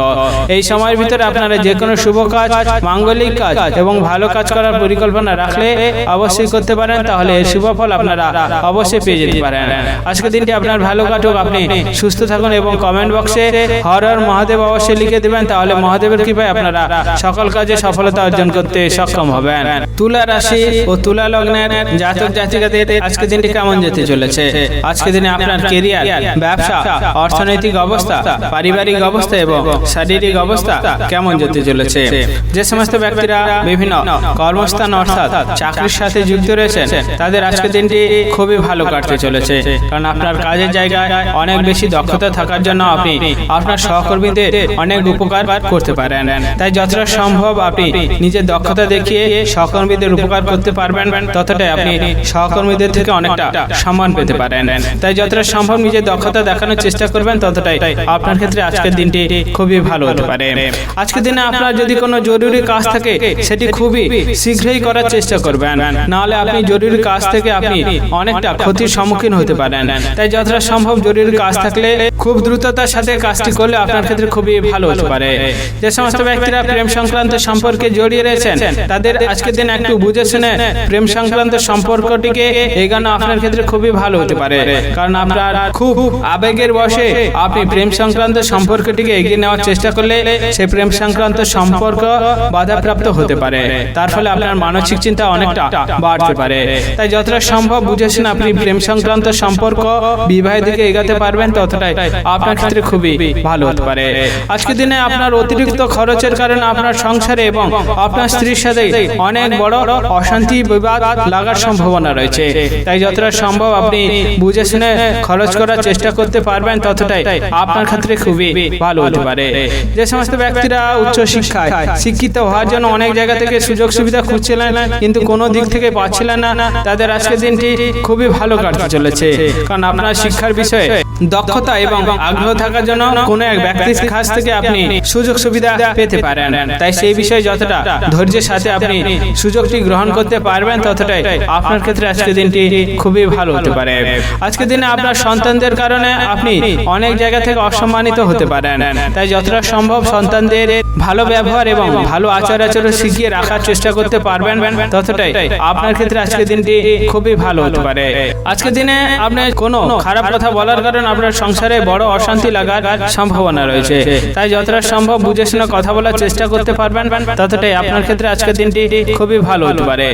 এই সময়ের ভিতরে আপনারা যে কোনো শুভ কাজ, মাঙ্গলিক কাজ এবং ভালো কাজ করার পরিকল্পনা রাখলে অবশ্যই করতে পারেন, তাহলে এর শুভ ফল আপনারা অবশ্যই পেয়ে যেতে পারেন। আজকের দিনটি আপনার ভালো কাটুক, আপনি সুস্থ থাকুন এবং কমেন্ট বক্সে হর হর মহাদেব অবশ্যই লিখে দেবেন, তাহলে মহাদেবের কৃপায় আপনারা সকল কাজে সফলতা অর্জন করতে সক্ষম হবেন। তুলা রাশি ও তুলা লগ্নের জাতক জাতিকাদের আজকের দিনটি কেমন যেতে চলেছে? আজকের দিনে আপনার কেরিয়ার, ব্যবসা, অর্থনৈতিক অবস্থা, পারিবারিক অবস্থা এবং শারীরিক অবস্থা কেমন যেতে চলেছে? যে সমস্ত ব্যক্তিরা বিভিন্ন কর্মস্থান অর্থাৎ চাকরির সাথে যুক্ত রয়েছেন তাদের আজকের দিনটি খুবই ভালো কাটতে চলেছে, কারণ আপনার কাজের জায়গায় অনেক বেশি দক্ষতা থাকার জন্য আপনি আপনার সহকর্মীদের অনেক উপকার করতে পারেন। তাই যতটা সম্ভব আপনি নিজের দক্ষতা দেখিয়ে সহকর্মীদের উপকার করতে পারবেন ততটাই আপনি সহকর্মীদের থেকে অনেকটা সম্মান পেতে পারেন। তাই যতটা সম্ভব নিজের দক্ষতা দেখানোর চেষ্টা করবেন ততটাই আপনার ক্ষেত্রে আজকের দিনটি খুবই ভালো হতে পারে। আজকের দিনে আপনার যদি কোনো জরুরি কাজ থাকে সেটি খুবই শীঘ্রই করার চেষ্টা করবেন, নাহলে আপনি জরুরি কাজ থেকে আপনি অনেকটা ক্ষতির সম্মুখীন হতে পারেন। তাই যতটা সম্ভব জরুরি কাজ থাকলে খুব দ্রুততার সাথে কাজটি করলে আপনার ক্ষেত্রে খুবই ভালো হতে পারে। যে সমস্ত ব্যক্তিরা প্রেম সংক্রান্ত সম্পর্কে জড়িয়ে রয়েছেন তাদের আজকের দিন একটু বুঝে শুনে প্রেম সংক্রান্ত সম্পর্কটিকে এগোনো আপনার ক্ষেত্রে খুবই ভালো হতে পারে, কারণ আপনার খুব আবেগের বশে আপনি প্রেম সংক্রান্ত সম্পর্কটিকে এগিয়ে নেওয়ার চেষ্টা করলে সেই প্রেম সংক্রান্ত সম্পর্ক বাধাপ্রাপ্ত হতে পারে, তার ফলে আপনার মানসিক চিন্তা অনেকটা বাড়তে পারে। তাই যতটা সম্ভব বুঝে শুনে আপনি প্রেম সংক্রান্ত সম্পর্ক বিবাহের দিকে এগাতে পারবেন ততটাই আপনার ক্ষেত্রে খুবই ভালো হতে পারে। আজকের দিনে আপনার অতিরিক্ত খরচের কারণে আপনার সংসারে এবং আপনার স্ত্রীর সাথে অনেক বড় অশান্তি বিবাদ লাগার সম্ভাবনা রয়েছে। তাই যতটা সম্ভব আপনি বুঝে শুনে খরচ করার চেষ্টা করতে পারবেন ততটাই আপনার ক্ষেত্রে খুবই ভালো হতে পারে। যে সমস্ত ব্যক্তিরা উচ্চ শিক্ষায় শিক্ষিত হওয়ার জন্য অনেক জায়গা থেকে সুযোগ সুবিধা খুঁজছিলেন কিন্তু কোনো দিক থেকে পাচ্ছিলেন না, তাদের আজকের দিনটি খুবই ভালো কাটতে চলেছে, কারণ আপনার শিক্ষার বিষয়ে দক্ষতা এবং আগ্রহ থাকার জন্য কোনো এক ব্যক্তির কাছ থেকে আপনি সুযোগ সুবিধা পেতে পারেন। তাই সেই বিষয়ে যতটা ধৈর্যের সাথে আপনি সুযোগটি গ্রহণ করতে পারবেন ততটাই আপনার ক্ষেত্রে আজকের দিনটি খুবই ভালো হতে পারে। আজকের দিনে আপনার সন্তানদের কারণে আপনি অনেক জায়গা থেকে অসম্মানিত হতে পারেন। তাই যতটা সম্ভব সন্তানদের ভালো ব্যবহার এবং ভালো আচার আচরণ শিখিয়ে রাখার চেষ্টা করতে পারবেন ততটাই আপনার ক্ষেত্রে আজকের দিনটি খুবই ভালো হতে পারে। আজকের দিনে আপনি কোনো খারাপ কথা বলার কারণে আপনার সংসারে বড় অশান্তি লাগার সম্ভাবনা রয়েছে। তাই যতটা সম্ভব বুঝে শুনে কথা বলার চেষ্টা করতে পারবেন ততটাই আপনার ক্ষেত্রে আজকের দিনটি খুবই ভালো হতে পারে।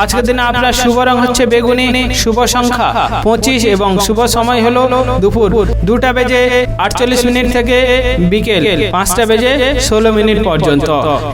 আজকের দিনে আপনার শুভ রং হচ্ছে বেগুনি, শুভ সংখ্যা 25 এবং শুভ সময় হলো দুপুর 2:48 থেকে বিকেল 5:16 পর্যন্ত।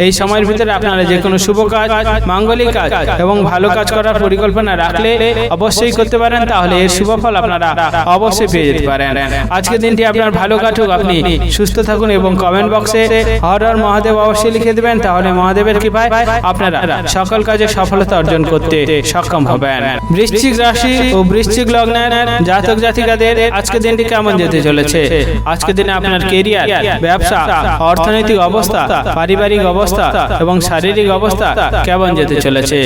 এই সময়ের ভিতরে আপনারা যে কোনো শুভ কাজ, মাঙ্গলিক কাজ এবং ভালো কাজ করার পরিকল্পনা রাখলে অবশ্যই করতে পারেন, তাহলে এর শুভ ফল আপনারা অবশ্যই পেয়ে যেতে পারেন। আজকের দিনটি আপনার ভালো কাটুক, আপনি সুস্থ থাকুন এবং কমেন্ট বক্সে হর হর মহাদেব অবশ্যই লিখে দেবেন, তাহলে মহাদেবের কৃপায় আপনারা সকল কাজে সফলতা অর্জন করতে সক্ষম হবেন। বৃশ্চিক রাশি ও বৃশ্চিক লগ্নের জাতক জাতিকাদের আজকের দিনটি কেমন যেতে চলেছে? আজকের দিনে আপনার কেরিয়ার, ব্যবসা, অর্থনৈতিক অবস্থা, পারিবারিক অবস্থা এবং শারীরিক অবস্থা কেমন যেতে চলেছে?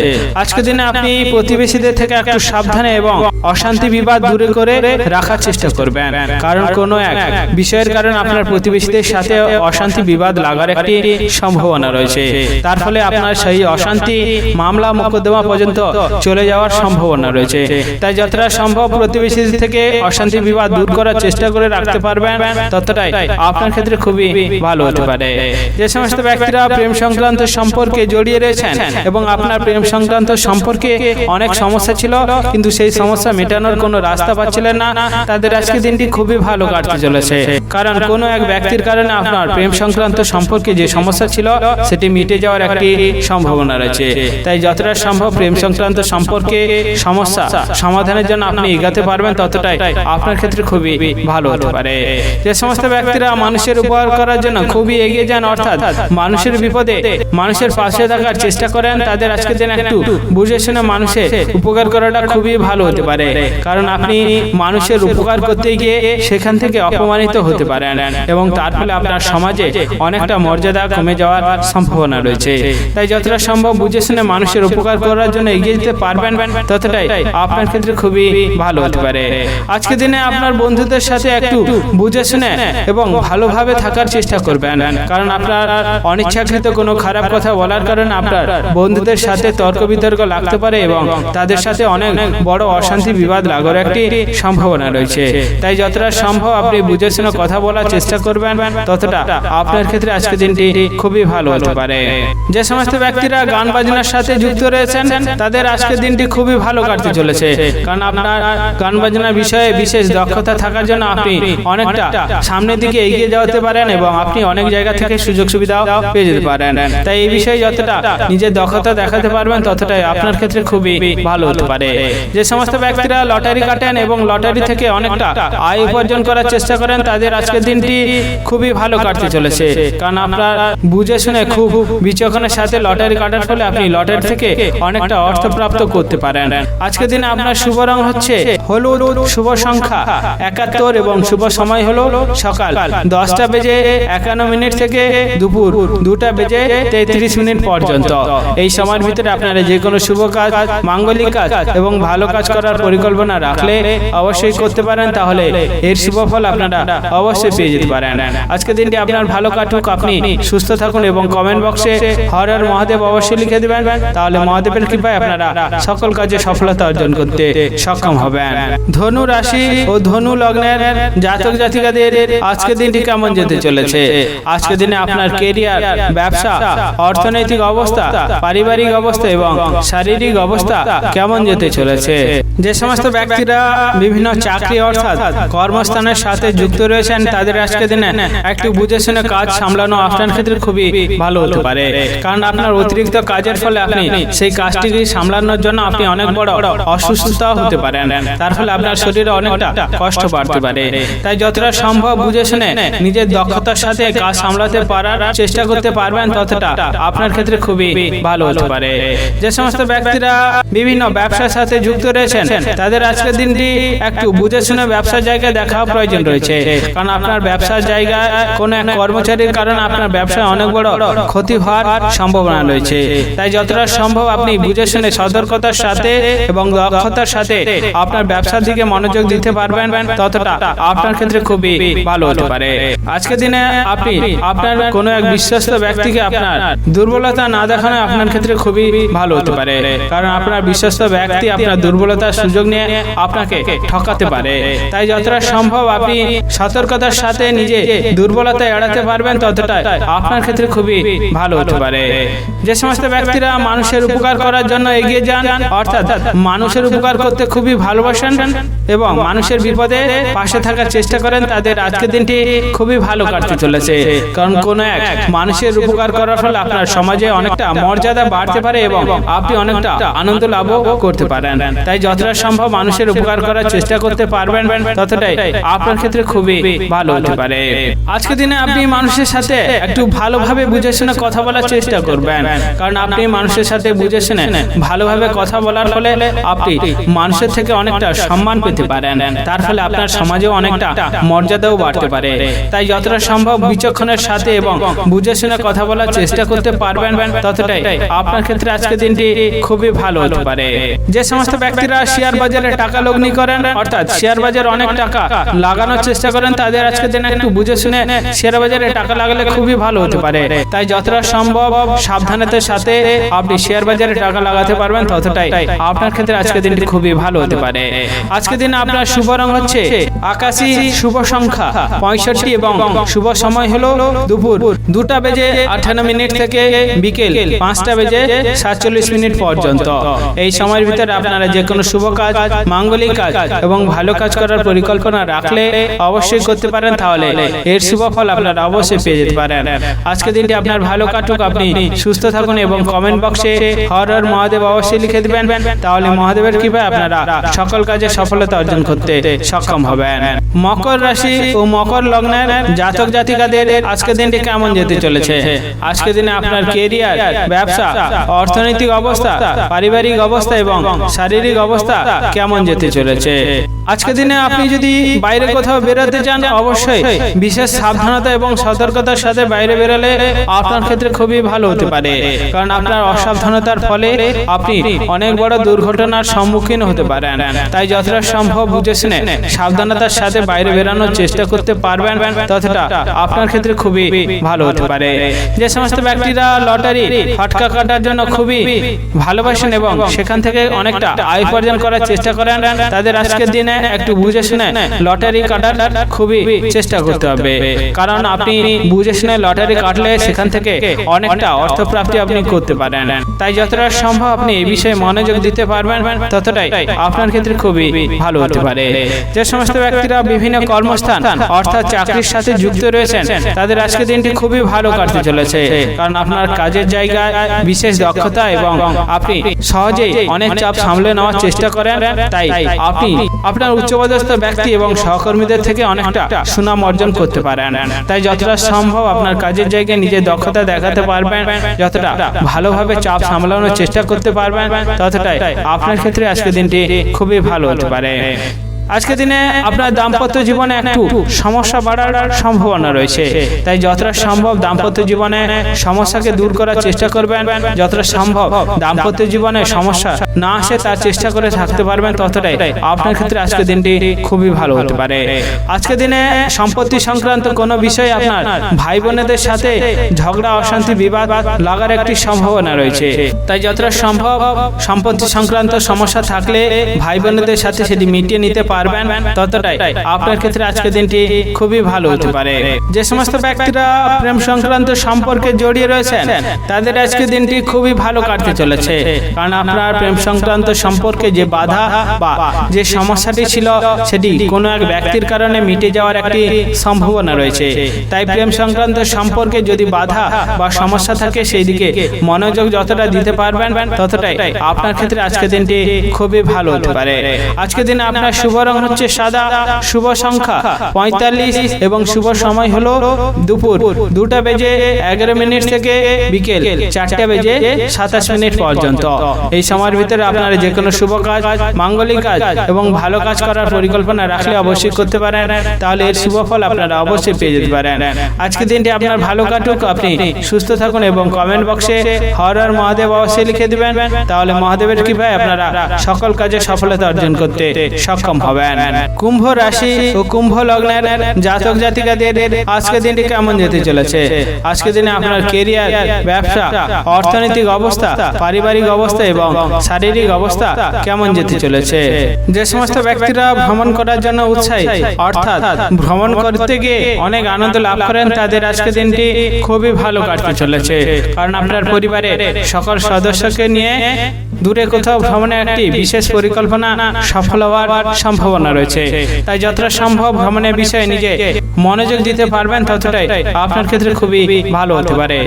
আজকের দিনে আপনি প্রতিবেশীদের থেকে একটু সাবধানে এবং অশান্তি বিবাদ দূরে করে রাখার চেষ্টা করবেন, কারণ কোনো এক বিষয়ের কারণে আপনার প্রতিবেশীদের সাথে অশান্তি বিবাদ লাগার একটি সম্ভাবনা রয়েছে। তার ফলে আপনার সেই অশান্তি মামলা মোকদ্দমা পর্যন্ত চলে যাওয়ার সম্ভাবনা রয়েছে। রয়েছে। তাই যতটা সম্ভব প্রতিবেশী থেকে অশান্তি বিবাদ দূর করার চেষ্টা করে রাখতে পারবেন, ততটাই আপনার ক্ষেত্রে খুবই ভালো হতে পারে। যে সমস্ত ব্যক্তিরা প্রেম সংক্রান্ত সম্পর্কে জড়িয়ে রয়েছেন এবং আপনার প্রেম সংক্রান্ত সম্পর্কে অনেক সমস্যা ছিল, কিন্তু সেই সমস্যা মেটানোর কোনো রাস্তা পাচ্ছিলেন না, তাদের আজকে দিনটি খুবই ভালো কাটতে চলেছে। কারণ কোনো এক ব্যক্তির কারণে আপনার প্রেম সংক্রান্ত সম্পর্কে যে সমস্যা ছিল সেটি মিটে যাওয়ার একটি সম্ভাবনা রয়েছে। তাই যতটা সম্ভব প্রেম সংক্রান্ত সম্পর্কে সমস্যা সমাধানের জন্য আপনি এগাতে পারবেন, ততটাই আপনার ক্ষেত্রে খুবই ভালো হতে পারে। যে সমস্ত ব্যক্তিরা মানুষের উপকার করার জন্য খুবই এগিয়ে যান, অর্থাৎ মানুষের বিপদে মানুষের পাশে থাকার চেষ্টা করেন, তাদের আজকের দিন একটু বুঝে শুনে মানুষের উপকার করাটা খুবই ভালো হতে পারে। কারণ আপনি মানুষের উপকার করতে গিয়ে সেখান থেকে অপমানিত হতে পারেন এবং তার ফলে আপনার সমাজে অনেকটা মর্যাদা কমে যাওয়ার সম্ভাবনা রয়েছে। তাই যতটা সম্ভব বুঝে শুনে মানুষের উপকার করার জন্য এগিয়ে যেতে পারবেন, ততটাই আপনার ক্ষেত্রে খুবই ভালো হতে পারে। আজকে দিনে আপনার বন্ধুদের সাথে একটু বুঝে শুনে এবং ভালোভাবে থাকার চেষ্টা করবেন, কারণ আপনার অনিচ্ছাকৃত কোনো খারাপ কথা বলার কারণে আপনার বন্ধুদের সাথে তর্ক বিতর্ক লাগতে পারে এবং তাদের সাথে অনেক বড় অশান্তি বিবাদ লাগার একটি সম্ভাবনা রয়েছে। তাই যতটা সম্ভব আপনি বুঝে শুনে কথা বলার চেষ্টা করবেন, ততটা আপনার ক্ষেত্রে আজকে দিনটি খুবই ভালো হতে পারে। যে সমস্ত ব্যক্তিরা গান বাজনার সাথে যুক্ত রয়েছেন, তাদের আজকের দিনটি খুবই ভালো কাটতে চলেছে, কারণ আপনার গান বাজনার বিষয়ে বিশেষ দক্ষতা থাকার জন্য আপনি অনেকটা সামনের দিকে এগিয়ে যেতে পারেন এবং আপনি অনেক জায়গা থেকে সুযোগ সুবিধাও পেয়ে যেতে পারেন। তাই এই বিষয়ে যতটা নিজের দক্ষতা দেখাতে পারবেন, ততটাই আপনার ক্ষেত্রে খুবই ভালো হতে পারে। যে সমস্ত ব্যক্তিরা লটারি কাটেন এবং লটারি থেকে অনেকটা আয় উপার্জন করার চেষ্টা করেন, তাদের আজকের দিনটি খুবই ভালো কাটতে চলেছে, কারণ আপনার বুঝে শুনে খুব বিচক্ষণের সাথে লটারি কাটার ফলে আপনি লটারি থেকে অনেকটা অর্থ প্রাপ্ত করতে পারেন। আজকের দিনে আপনার শুভ রং হচ্ছে হলুদ, শুভ সংখ্যা 71 এবং শুভ সময় হলো সকাল 10:51 থেকে দুপুর 2:33 পর্যন্ত। এই সময়ের ভিতরে আপনারা যে কোনো শুভ কাজ, মাঙ্গলিক কাজ এবং ভালো কাজ করার পরিকল্পনা রাখলে অবশ্যই করতে পারেন, তাহলে এর শুভ ফল আপনারা অবশ্যই পেয়ে যেতে পারেন। আজকের দিনটি আপনার ভালো কাটুক, আপনি সুস্থ থাকুন এবং কমেন্ট বক্সে হর হর মহাদেব অবশ্যই লিখে দেবেন, তাহলে মহাদেবের কৃপায় আপনারা সকল কাজে সফলতা অর্জন করতে সক্ষম হবেন। ধনু রাশি ও ধনু লগ্নের জাতক জাতিকাদের আজকের দিনটি কেমন যেতে চলেছে? আজকের দিনে আপনার কেরিয়ার, ব্যবসা, অর্থনৈতিক অবস্থা, পারিবারিক অবস্থা এবং শারীরিক অবস্থা কেমন যেতে চলেছে? যে সমস্ত ব্যক্তিরা বিভিন্ন চাকরি অর্থাৎ কর্মস্থানের সাথে যুক্ত রয়েছেন, তাদের আজকের দিনে একটু বুঝে শুনে কাজ সামলানো আপনার ক্ষেত্রে খুবই ভালো হতে পারে, কারণ আপনার অতিরিক্ত কাজের ফলে আপনি সেই কাজটিকে সামলানোর জন্য আপনি অনেক বড় অসুস্থতা হতে পারেন, তার ফলে আপনার শরীরে অনেকটা কষ্ট বাড়তে পারে। তাই যতটা সম্ভব বুঝে শুনে নিজের দক্ষতার সাথে কাজ সামলাতে পারার চেষ্টা করতে পারবেন, ততটা আপনার ক্ষেত্রে খুবই ভালো হতে পারে। যে সমস্ত ব্যক্তিরা বিভিন্ন ব্যবসার সাথে যুক্ত রয়েছেন, তাদের আজকের দিনটি একটু বুঝে শুনে ব্যবসার জায়গায় দেখা প্রয়োজন রয়েছে, কারণ আপনার ব্যবসার জায়গায় কোনো এক কর্মচারীর কারণে আপনার ব্যবসায় অনেক বড় ক্ষতি হওয়ার সম্ভাবনা রয়েছে। তাই যতটা সম্ভব আপনি বুঝে শুনে সতর্কতার সাথে এবং দক্ষতার সাথে আপনার ব্যবসার দিকে মনোযোগ দিতে পারবেন, ততটা আপনার ক্ষেত্রে খুবই ভালো হতে পারে। আজকের দিনে আপনি আপনার কোনো এক বিশ্বস্ত ব্যক্তিকে আপনার দুর্বলতা না দেখানো আপনার ক্ষেত্রে খুবই ভালো হতে পারে, কারণ আপনার বিশ্বস্ত ব্যক্তি আপনার দুর্বলতার সুযোগ নিয়ে আপনাকে ঠকাতে পারে। তাই যতটা সম্ভব আপনি সতর্কতার সাথে নিজে দুর্বলতা এড়াতে পারবেন, ততটা আপনার ক্ষেত্রে খুবই ভালো হতে পারে। যে সমস্ত ব্যক্তিরা মানুষের উপকার করার জন্য এগিয়ে যান, অর্থাৎ মানুষের উপকার করতে খুবই ভালোবাসেন এবং মানুষের বিপদে পাশে থাকার চেষ্টা করেন, তাদের আজকের দিনটি খুবই ভালো কাটতে চলেছে, কারণ কোনো এক মানুষের উপকার করার ফলে আপনার সমাজে অনেকটা মর্যাদা বাড়তে পারে এবং আপনি অনেকটা আনন্দ লাভও করতে পারেন। তাই যতটা সম্ভব মানুষের উপকার করার চেষ্টা করতে পারবেন, ততটাই আপনার ক্ষেত্রে খুবই ভালো হতে পারে। আজকের দিনে আপনি মানুষের সাথে একটু ভালোভাবে বুঝে শুনে কথা বলার চেষ্টা করবেন, কারণ আপনি মানুষের সাথে বুঝে শুনে ভালোভাবে কথা বলার ফলে আপনি মানুষের থেকে অনেকটা সম্মান পেতে পারেন, তার ফলে আপনার সমাজেও অনেকটা মর্যাদাও বাড়তে পারে। তাই যতটা সম্ভব বিচক্ষণের সাথে এবং বুঝে শুনে কথা বলার চেষ্টা করতে পারবেন, ততটাই আপনার ক্ষেত্রে আজকের দিনটি খুবই ভালো হতে পারে। যে সমস্ত ব্যক্তিরা শেয়ার বাজারে টাকা লগ্নি করেন, অর্থাৎ শেয়ার বাজারে অনেক টাকা লাগানোর চেষ্টা করেন, তাদের আজকের দিনে একটু বুঝে শুনে শেয়ার বাজারে টাকা লাগালে খুবই ভালো হতে পারে। তাই যতটা সম্ভব সাবধানতার সাথে আপনি শেয়ার বাজারে টাকা লাগাতে পারবেন, ততটাই আপনার ক্ষেত্রে ক্ষেত্রে আজকের দিনটি খুবই ভালো হতে পারে। আজকের দিনে আপনার শুভ রং হচ্ছে আকাশী, শুভ সংখ্যা 65 এবং শুভ সময় হলো দুপুর 2:58 থেকে বিকেল 5:47 পর্যন্ত। এই সময়ের ভিতরে আপনারা যে কোনো শুভ কাজ, মাঙ্গলিক কাজ এবং ভালো কাজ করার পরিকল্পনা রাখলে অবশ্যই করতে পারেন, তাহলে এর শুভ ফল আপনারা অবশ্যই পেয়ে যেতে পারেন। আজকের দিনটি আপনার ভালো কাটুক, আপনি সুস্থ থাকুন এবং কমেন্ট বক্সে হর হর মহাদেব অবশ্যই লিখে দিবেন, তাহলে মহাদেবের কৃপায় আপনারা সকল কাজে সফলতা অর্জন করতে সক্ষম হবেন। মকর রাশি ও মকর লগ্নের জাতক জাতিকাদের আজকের দিনটি কেমন যেতে চলেছে? আজকের দিনে আপনার কেরিয়ার, ব্যবসা, অর্থনৈতিক অবস্থা, পারিবারিক অবস্থা এবং শারীরিক অবস্থা কেমন যেতে চলেছে? আজকের দিনে আপনি যদি বাইরে কোথাও বেরোতে চান, অবশ্যই বিশেষ সাবধানতা এবং সতর্কতার সাথে বাইরে বেরোলে আপনার ক্ষেত্রে খুবই ভালো হতে পারে, কারণ আপনার অসাবধানতার ফলে আপনি অনেক বড় দুর্ঘটনার সম্মুখীন হতে পারেন। তাই যতটা সম্ভব বুঝে শুনে সাবধানতার সাথে বাইরে বেরানোর চেষ্টা করতে পারবেন, ততটা আপনার ক্ষেত্রে খুবই ভালো হতে পারে। যে সমস্ত ব্যক্তিরা লটারি ফাটকা কাটার জন্য খুবই ভালোবাসেন এবং সেখান থেকে অনেকটা আয় উপার্জন করার চেষ্টা করেন, তাদের আজকের দিনে একটু বুঝে শুনে লটারি কাটার খুবই চেষ্টা করতে হবে, কারণ আপনি বুঝে শুনে লটারি কাটলে সেখান থেকে অনেকটা অর্থপ্রাপ্তি আপনি করতে পারেন। তাই যতটা সম্ভব আপনি এই বিষয়ে মনোযোগ দিতে পারবেন, ততটাই আপনার ক্ষেত্রে খুবই ভালো হতে পারে। যে সমস্ত ব্যক্তিরা বিভিন্ন কর্মস্থান অর্থাৎ চাকরির সাথে যুক্ত রয়েছেন, তাদের আজকের দিনটি খুবই ভালো কাটতে চলেছে, কারণ আপনার কাজের জায়গায় বিশেষ দক্ষতা এবং আপনি সহজেই অনেক চাপ সামলে নেওয়ার চেষ্টা করেন। তাই আপনি আপনার উচ্চপদস্থ ব্যক্তি এবং সহকর্মীদের থেকে অনেকটা সুনাম অর্জন করতে পারেন। তাই যতটা সম্ভব আপনার কাজের জায়গায় নিজের দক্ষতা দেখাতে পারবেন, যতটা ভালোভাবে চাপ সামলানোর চেষ্টা করতে পারবেন, ততটাই আপনার ক্ষেত্রে আজকের দিনটি খুবই ভালো হতে পারে। আজকের দিনে আপনার দাম্পত্য জীবনে একটু সমস্যা বাড়ার সম্ভাবনা রয়েছে, তাই যতটা সম্ভব দাম্পত্য জীবনে সমস্যাকে দূর করার চেষ্টা করবেন। যতটা সম্ভব দাম্পত্য জীবনে সমস্যা না আসে তার চেষ্টা করে থাকতে পারবেন, ততটাই আপনার ক্ষেত্রে আজকের দিনটি খুবই ভালো হতে পারে। আজকের দিনে সম্পত্তি সংক্রান্ত কোনো বিষয়ে আপনার ভাই বোনেদের সাথে ঝগড়া, অশান্তি, বিবাদ লাগার একটি সম্ভাবনা রয়েছে। তাই যতটা সম্ভব সম্পত্তি সংক্রান্ত সমস্যা থাকলে ভাই বোনেদের সাথে সেটি মিটিয়ে নিতে পারবেন, ততটাই আপনার ক্ষেত্রে আজকের দিনটি খুবই ভালো হতে পারে। যে সমস্ত ব্যক্তিরা প্রেম সংক্রান্ত সম্পর্কে জড়িয়ে রয়েছেন, তাদের আজকের দিনটি খুবই ভালো কাটতে চলেছে, কারণ আপনার প্রেম সংক্রান্ত সম্পর্কে যে বাধা বা যে সমস্যাটি ছিল সেটি কোনো এক ব্যক্তির কারণে মিটে যাওয়ার একটি সম্ভাবনা রয়েছে। তাই প্রেম সংক্রান্ত সম্পর্কে যদি বাধা বা সমস্যা থাকে, সেই দিকে মনোযোগ যতটা দিতে পারবেন, ততটাই আপনার ক্ষেত্রে আজকের দিনটি খুবই ভালো হতে পারে। আজকের দিনে আপনার শুভ রং হচ্ছে সাদা, শুভ সংখ্যা 45 এবং শুভ সময় হলো দুপুর 2:11 থেকে বিকেল 4:27 পর্যন্ত। এই সময়ের ভিতরে আপনারা যে কোনো শুভ কাজ, মাঙ্গলিক কাজ এবং ভালো কাজ করার পরিকল্পনা রাখলে অবশ্যই করতে পারেন, তাহলে এর শুভ ফল আপনারা অবশ্যই পেয়ে যেতে পারেন। আজকের দিনটি আপনার ভালো কাটুক, আপনি সুস্থ থাকুন এবং কমেন্ট বক্সে হর হর মহাদেব অবশ্যই লিখে দিবেন, তাহলে মহাদেবের কৃপায় আপনারা সকল কাজে সফলতা অর্জন করতে সক্ষম হবেন। কুম্ভ রাশি ও কুম্ভ লগ্নের জাতক জাতিকাদের আজকের দিনটি কেমন যেতে চলেছে? আজকের দিনে আপনার কেরিয়ার, ব্যবসা, অর্থনৈতিক অবস্থা, পারিবারিক অবস্থা এবং শারীরিক অবস্থা কেমন যেতে চলেছে? যে সমস্ত ব্যক্তিরা ভ্রমণ করার জন্য উৎসাহী, অর্থাৎ ভ্রমণ করতে গিয়ে অনেক আনন্দ লাভ করেন, তাদের আজকের দিনটি খুবই ভালো কাটতে চলেছে, কারণ আপনার পরিবারের সকল সদস্যকে নিয়ে দূরে কোথাও ভ্রমণের একটি বিশেষ পরিকল্পনা সফল হওয়ার সম্ভাবনা রয়েছে। তাই যতটা সম্ভব ভ্রমণের বিষয়ে নিজে মনোযোগ দিতে পারবেন, ততটাই আপনার ক্ষেত্রে খুবই ভালো হতে পারে।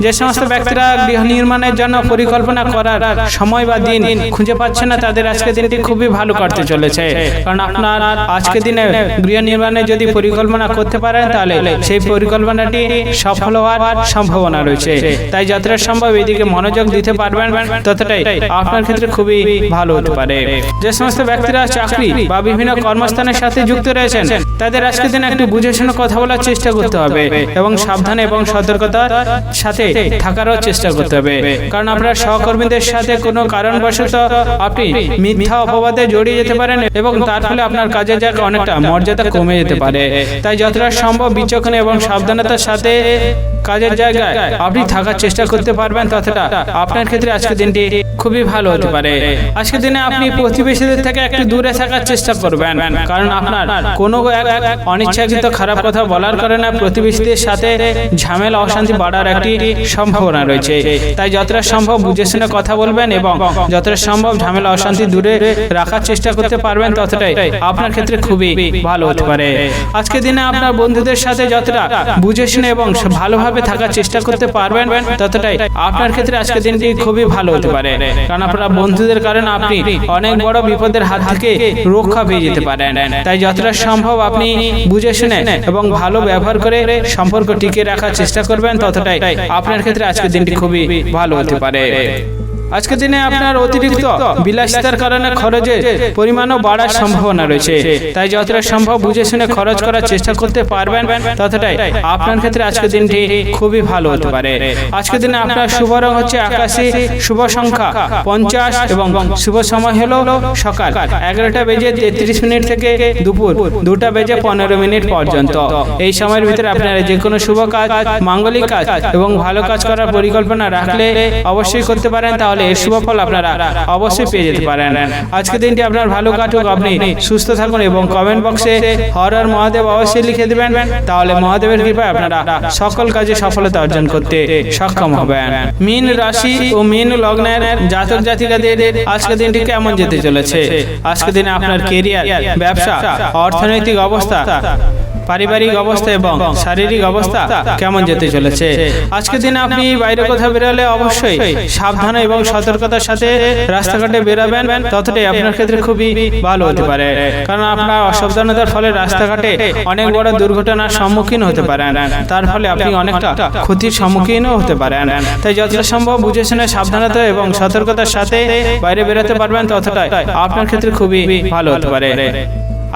যে সমস্ত ব্যক্তিরা গৃহ নির্মাণের জন্য পরিকল্পনা করার সময় বা দিন খুঁজে পাচ্ছে না, তাদের আজকের দিনটি খুবই ভালো কাটতে চলেছে, কারণ আপনার আজকের দিনে গৃহ নির্মাণের যদি পরিকল্পনা করতে পারেন, তাহলে সেই পরিকল্পনাটি সফল হওয়ার সম্ভাবনা রয়েছে। তাই যতটা সম্ভব এদিকে মনোযোগ দিতে পারবেন, ততটাই আপনার ক্ষেত্রে খুবই ভালো হতে পারে। যে সমস্ত ব্যক্তিরা চাকরি বা বিভিন্ন কর্মস্থানের সাথে যুক্ত রয়েছেন তাদের আজকের দিনে একটু বুঝে শুনে কথা বলার চেষ্টা করতে হবে এবং সাবধানে এবং সতর্কতার সাথে থাকারও চেষ্টা করতে হবে। কারণ আপনার সহকর্মীদের সাথে কোনো কারণবশত আপনি মিথ্যা অপবাদে জড়িয়ে যেতে পারেন এবং তার ফলে আপনার কাজের জায়গায় অনেকটা মর্যাদা কমে যেতে পারে। তাই যতটা সম্ভব বিচক্ষণ এবং সাবধানতার সাথে কাজের জায়গায় আপনি থাকার চেষ্টা করতে পারবেন, ততটা আপনার ক্ষেত্রে আজকের দিনটি খুবই ভালো হতে পারে। আজকের দিনে আপনি প্রতিবেশীদের থেকে একটু দূরে থাকার চেষ্টা করবেন, কারণ আপনার কোনো অনিচ্ছাকৃত খারাপ কথা বলার কারণে প্রতিবেশীদের সাথে ঝামেলা অশান্তি বাড়ার একটি সম্ভাবনা রয়েছে। তাই যতটা সম্ভব বুঝে শুনে কথা বলবেন এবং যতটা সম্ভব ঝামেলা অশান্তি দূরে রাখার চেষ্টা করতে পারবেন, ততটাই আপনার ক্ষেত্রে খুবই ভালো হতে পারে। আজকের দিনে আপনার বন্ধুদের সাথে যতটা বুঝে শুনে এবং ভালোভাবে থাকার চেষ্টা করতে পারবেন, ততটাই আপনার ক্ষেত্রে আজকের দিনটি খুবই ভালো হতে পারে। কারণ আপনার বন্ধুদের কারণে আপনি অনেক বড় বিপদের হাত থেকে রক্ষা পেয়ে যেতে পারেন। তাই যতটা সম্ভব আপনি বুঝে শুনে এবং ভালো ব্যবহার করে সম্পর্ক টিকিয়ে রাখার চেষ্টা করবেন, ততটাই আপনার ক্ষেত্রে আজকের দিনটি খুবই ভালো হতে পারে। আজকের দিনে আপনার অতিরিক্ত বিলাসিতার কারণে খরচের পরিমাণও বাড়ার সম্ভাবনা রয়েছে। তাই যতটা সম্ভব বুঝে শুনে খরচ করার চেষ্টা করতে পারবেন, ততটাই আপনার ক্ষেত্রে আজকের দিনটি খুবই ভালো হতে পারে। আজকের দিনে আপনার শুভ রং হচ্ছে আকাশী, শুভ সংখ্যা 50 এবং শুভ সময় হলো সকাল 11:33 থেকে দুপুর 2:15 পর্যন্ত। এই সময়ের ভিতরে আপনারা যে কোনো শুভ কাজ, মাঙ্গলিক কাজ এবং ভালো কাজ করার পরিকল্পনা রাখলে অবশ্যই করতে পারেন, তাহলে এর শুভ ফল আপনারা অবশ্যই পেয়ে যেতে পারেন। আজকের দিনটি আপনার ভালো কাটুক, আপনি সুস্থ থাকুন এবং কমেন্ট বক্সে হর হর মহাদেব অবশ্যই লিখে দিবেন, তাহলে মহাদেবের কৃপায় আপনারা সকল কাজে সফলতা অর্জন করতে সক্ষম হবেন। মীন রাশি ও মীন লগ্নের জাতক জাতিকাদের আজকের দিনটি কেমন যেতে চলেছে? আজকের দিনে আপনার কেরিয়ার, ব্যবসা, অর্থনৈতিক অবস্থা, পারিবারিক অবস্থা এবং শারীরিক অবস্থা কেমন যেতে চলেছে? আজকের দিনে আপনি বাইরে কোথাও বেরোলে অবশ্যই সাবধান এবং সতর্কতার সাথে রাস্তাঘাটে বেরোবেন, ততটাই আপনার ক্ষেত্রে খুবই ভালো হতে পারে। কারণ আপনার অসাবধানতার ফলে রাস্তাঘাটে অনেক বড় দুর্ঘটনার সম্মুখীন হতে পারেন, তার ফলে আপনি অনেকটা ক্ষতির সম্মুখীনও হতে পারেন। তাই যতটা সম্ভব বুঝে শুনে সাবধানতা এবং সতর্কতার সাথে বাইরে বেরোতে পারবেন, ততটাই আপনার ক্ষেত্রে খুবই ভালো হতে পারে।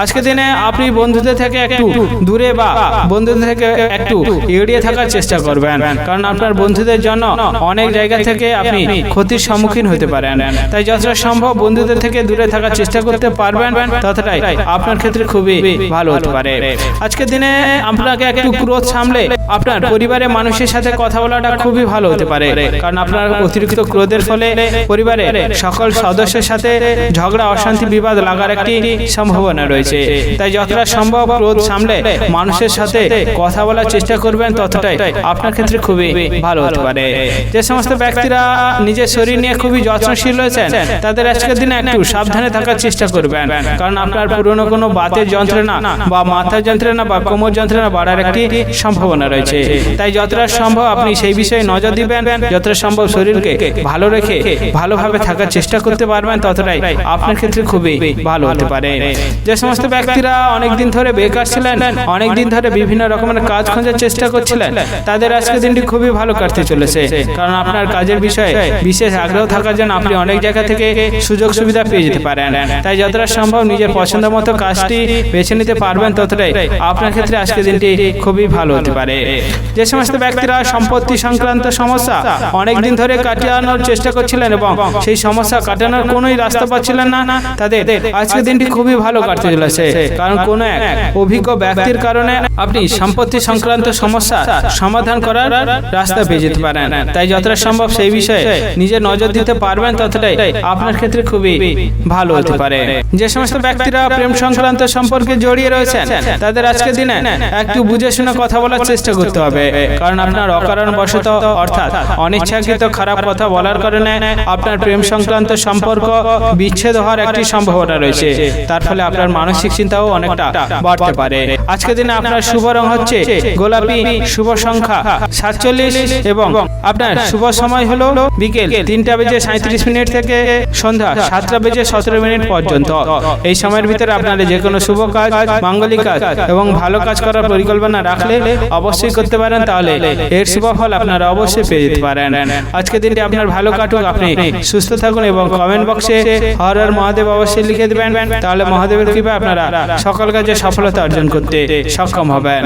আজকের দিনে আপনি বন্ধুদের থেকে একটু দূরে বা বন্ধুদের থেকে একটু এড়িয়ে থাকার চেষ্টা করবেন, কারণ আপনার বন্ধুদের জন্য অনেক জায়গা থেকে আপনি ক্ষতির সম্মুখীন হতে পারেন। তাই যতটা সম্ভব বন্ধুদের থেকে দূরে থাকার চেষ্টা করতে পারবেন, ততটাই আপনার ক্ষেত্রে খুবই ভালো হতে পারে। আজকের দিনে আপনাকে একটু ক্রোধ সামলে আপনার পরিবারের মানুষের সাথে কথা বলাটা খুবই ভালো হতে পারে, কারণ আপনার অতিরিক্ত ক্রোধের ফলে পরিবারের সকল সদস্যের সাথে ঝগড়া, অশান্তি, বিবাদ লাগার একটি সম্ভাবনা রয়েছে। তাই যতটা সম্ভব ক্রোধ সামলে মানুষের সাথে কথা বলার চেষ্টা করবেন, ততটাই আপনার ক্ষেত্রে খুবই ভালো হতে পারে। যে সমস্ত ব্যক্তিরা নিজের শরীর নিয়ে খুবই যত্নশীল রয়েছেন, তাদের আজকের দিনে একটু সাবধানে থাকার চেষ্টা করবেন, কারণ আপনার পুরনো কোনো বাতের যন্ত্রণা বা মাথার যন্ত্রণা বা কোমর যন্ত্রণা বাড়ার একটি সম্ভাবনা রয়েছে। তাই যতটা সম্ভব আপনি সেই বিষয়ে নজর দিবেন, যতটা সম্ভব শরীরকে ভালো রেখে ভালোভাবে থাকার চেষ্টা করতে পারবেন, ততটাই আপনার ক্ষেত্রে খুবই ভালো হতে পারে। যে সমস্ত ব্যক্তিরা অনেকদিন ধরে বেকার ছিলেন, অনেকদিন ধরে বিভিন্ন রকমের কাজ খোঁজার চেষ্টা করছিলেন, তাদের আজকের দিনটি খুবই ভালো কাটতে চলেছে, কারণ আপনার কাজের বিষয়ে বিশেষ আগ্রহ থাকার জন্য আপনি অনেক জায়গা থেকে সুযোগ সুবিধা পেয়ে যেতে পারেন। তাই যতটা সম্ভব নিজের পছন্দ মতো কাজটি বেছে নিতে পারবেন, ততটাই আপনার ক্ষেত্রে আজকের দিনটি খুবই ভালো হতে পারে। যে সমস্ত ব্যক্তিরা সম্পত্তি সংক্রান্ত সমস্যা অনেকদিন ধরে কাটানোর চেষ্টা করছিলেন এবং সেই সমস্যা কাটানোর কোনোই রাস্তা পাচ্ছিলেন না, তাদের আজকের দিনটি খুবই ভালো কাটতে চলেছে, কারণ কোন এক অভিজ্ঞ ব্যক্তির কারণে আপনি সম্পত্তি সংক্রান্ত সমস্যা সমাধান করার রাস্তা পেয়ে যেতে পারেন। তাই যতটা সম্ভব সেই বিষয়ে নিজে নজর দিতে পারবেন, ততটাই আপনার ক্ষেত্রে খুবই ভালো হতে পারে। যে সমস্ত ব্যক্তিরা প্রেম সংক্রান্ত সম্পর্কে জড়িয়ে রয়েছেন, তাদের আজকের দিনে একটু বুঝে শুনে কথা বলার চেষ্টা করতে হবে, কারণ আপনার অকারণবশত অর্থাৎ অনিচ্ছাকৃত খারাপ কথা বলার কারণে আপনার প্রেম সংক্রান্ত সম্পর্ক বিচ্ছেদ হওয়ার একটি সম্ভাবনা রয়েছে, তার ফলে আপনার মানসিক চিন্তাও অনেকটা বাড়তে পারে। আজকের দিনে আপনার শুভ রং হচ্ছে গোলাপি, শুভ সংখ্যা 47 এবং আপনার শুভ সময় হলো বিকেল 3:37 থেকে সন্ধ্যা 7:17 পর্যন্ত। এই সময়ের ভিতরে আপনারা যে কোনো শুভ কাজ, মাঙ্গলিক কাজ এবং ভালো কাজ করার পরিকল্পনা রাখলে অবশ্যই অবশ্যই করতে পারেন, তাহলে এর শুভ ফল আপনারা অবশ্যই পেয়ে যেতে পারেন। আজকের দিনটি আপনার ভালো কাটুক, আপনি সুস্থ থাকুন এবং কমেন্ট বক্সে হর হর মহাদেব অবশ্যই লিখে দেবেন, তাহলে মহাদেবের কৃপায় আপনারা সকল কাজে সফলতা অর্জন করতে সক্ষম হবেন।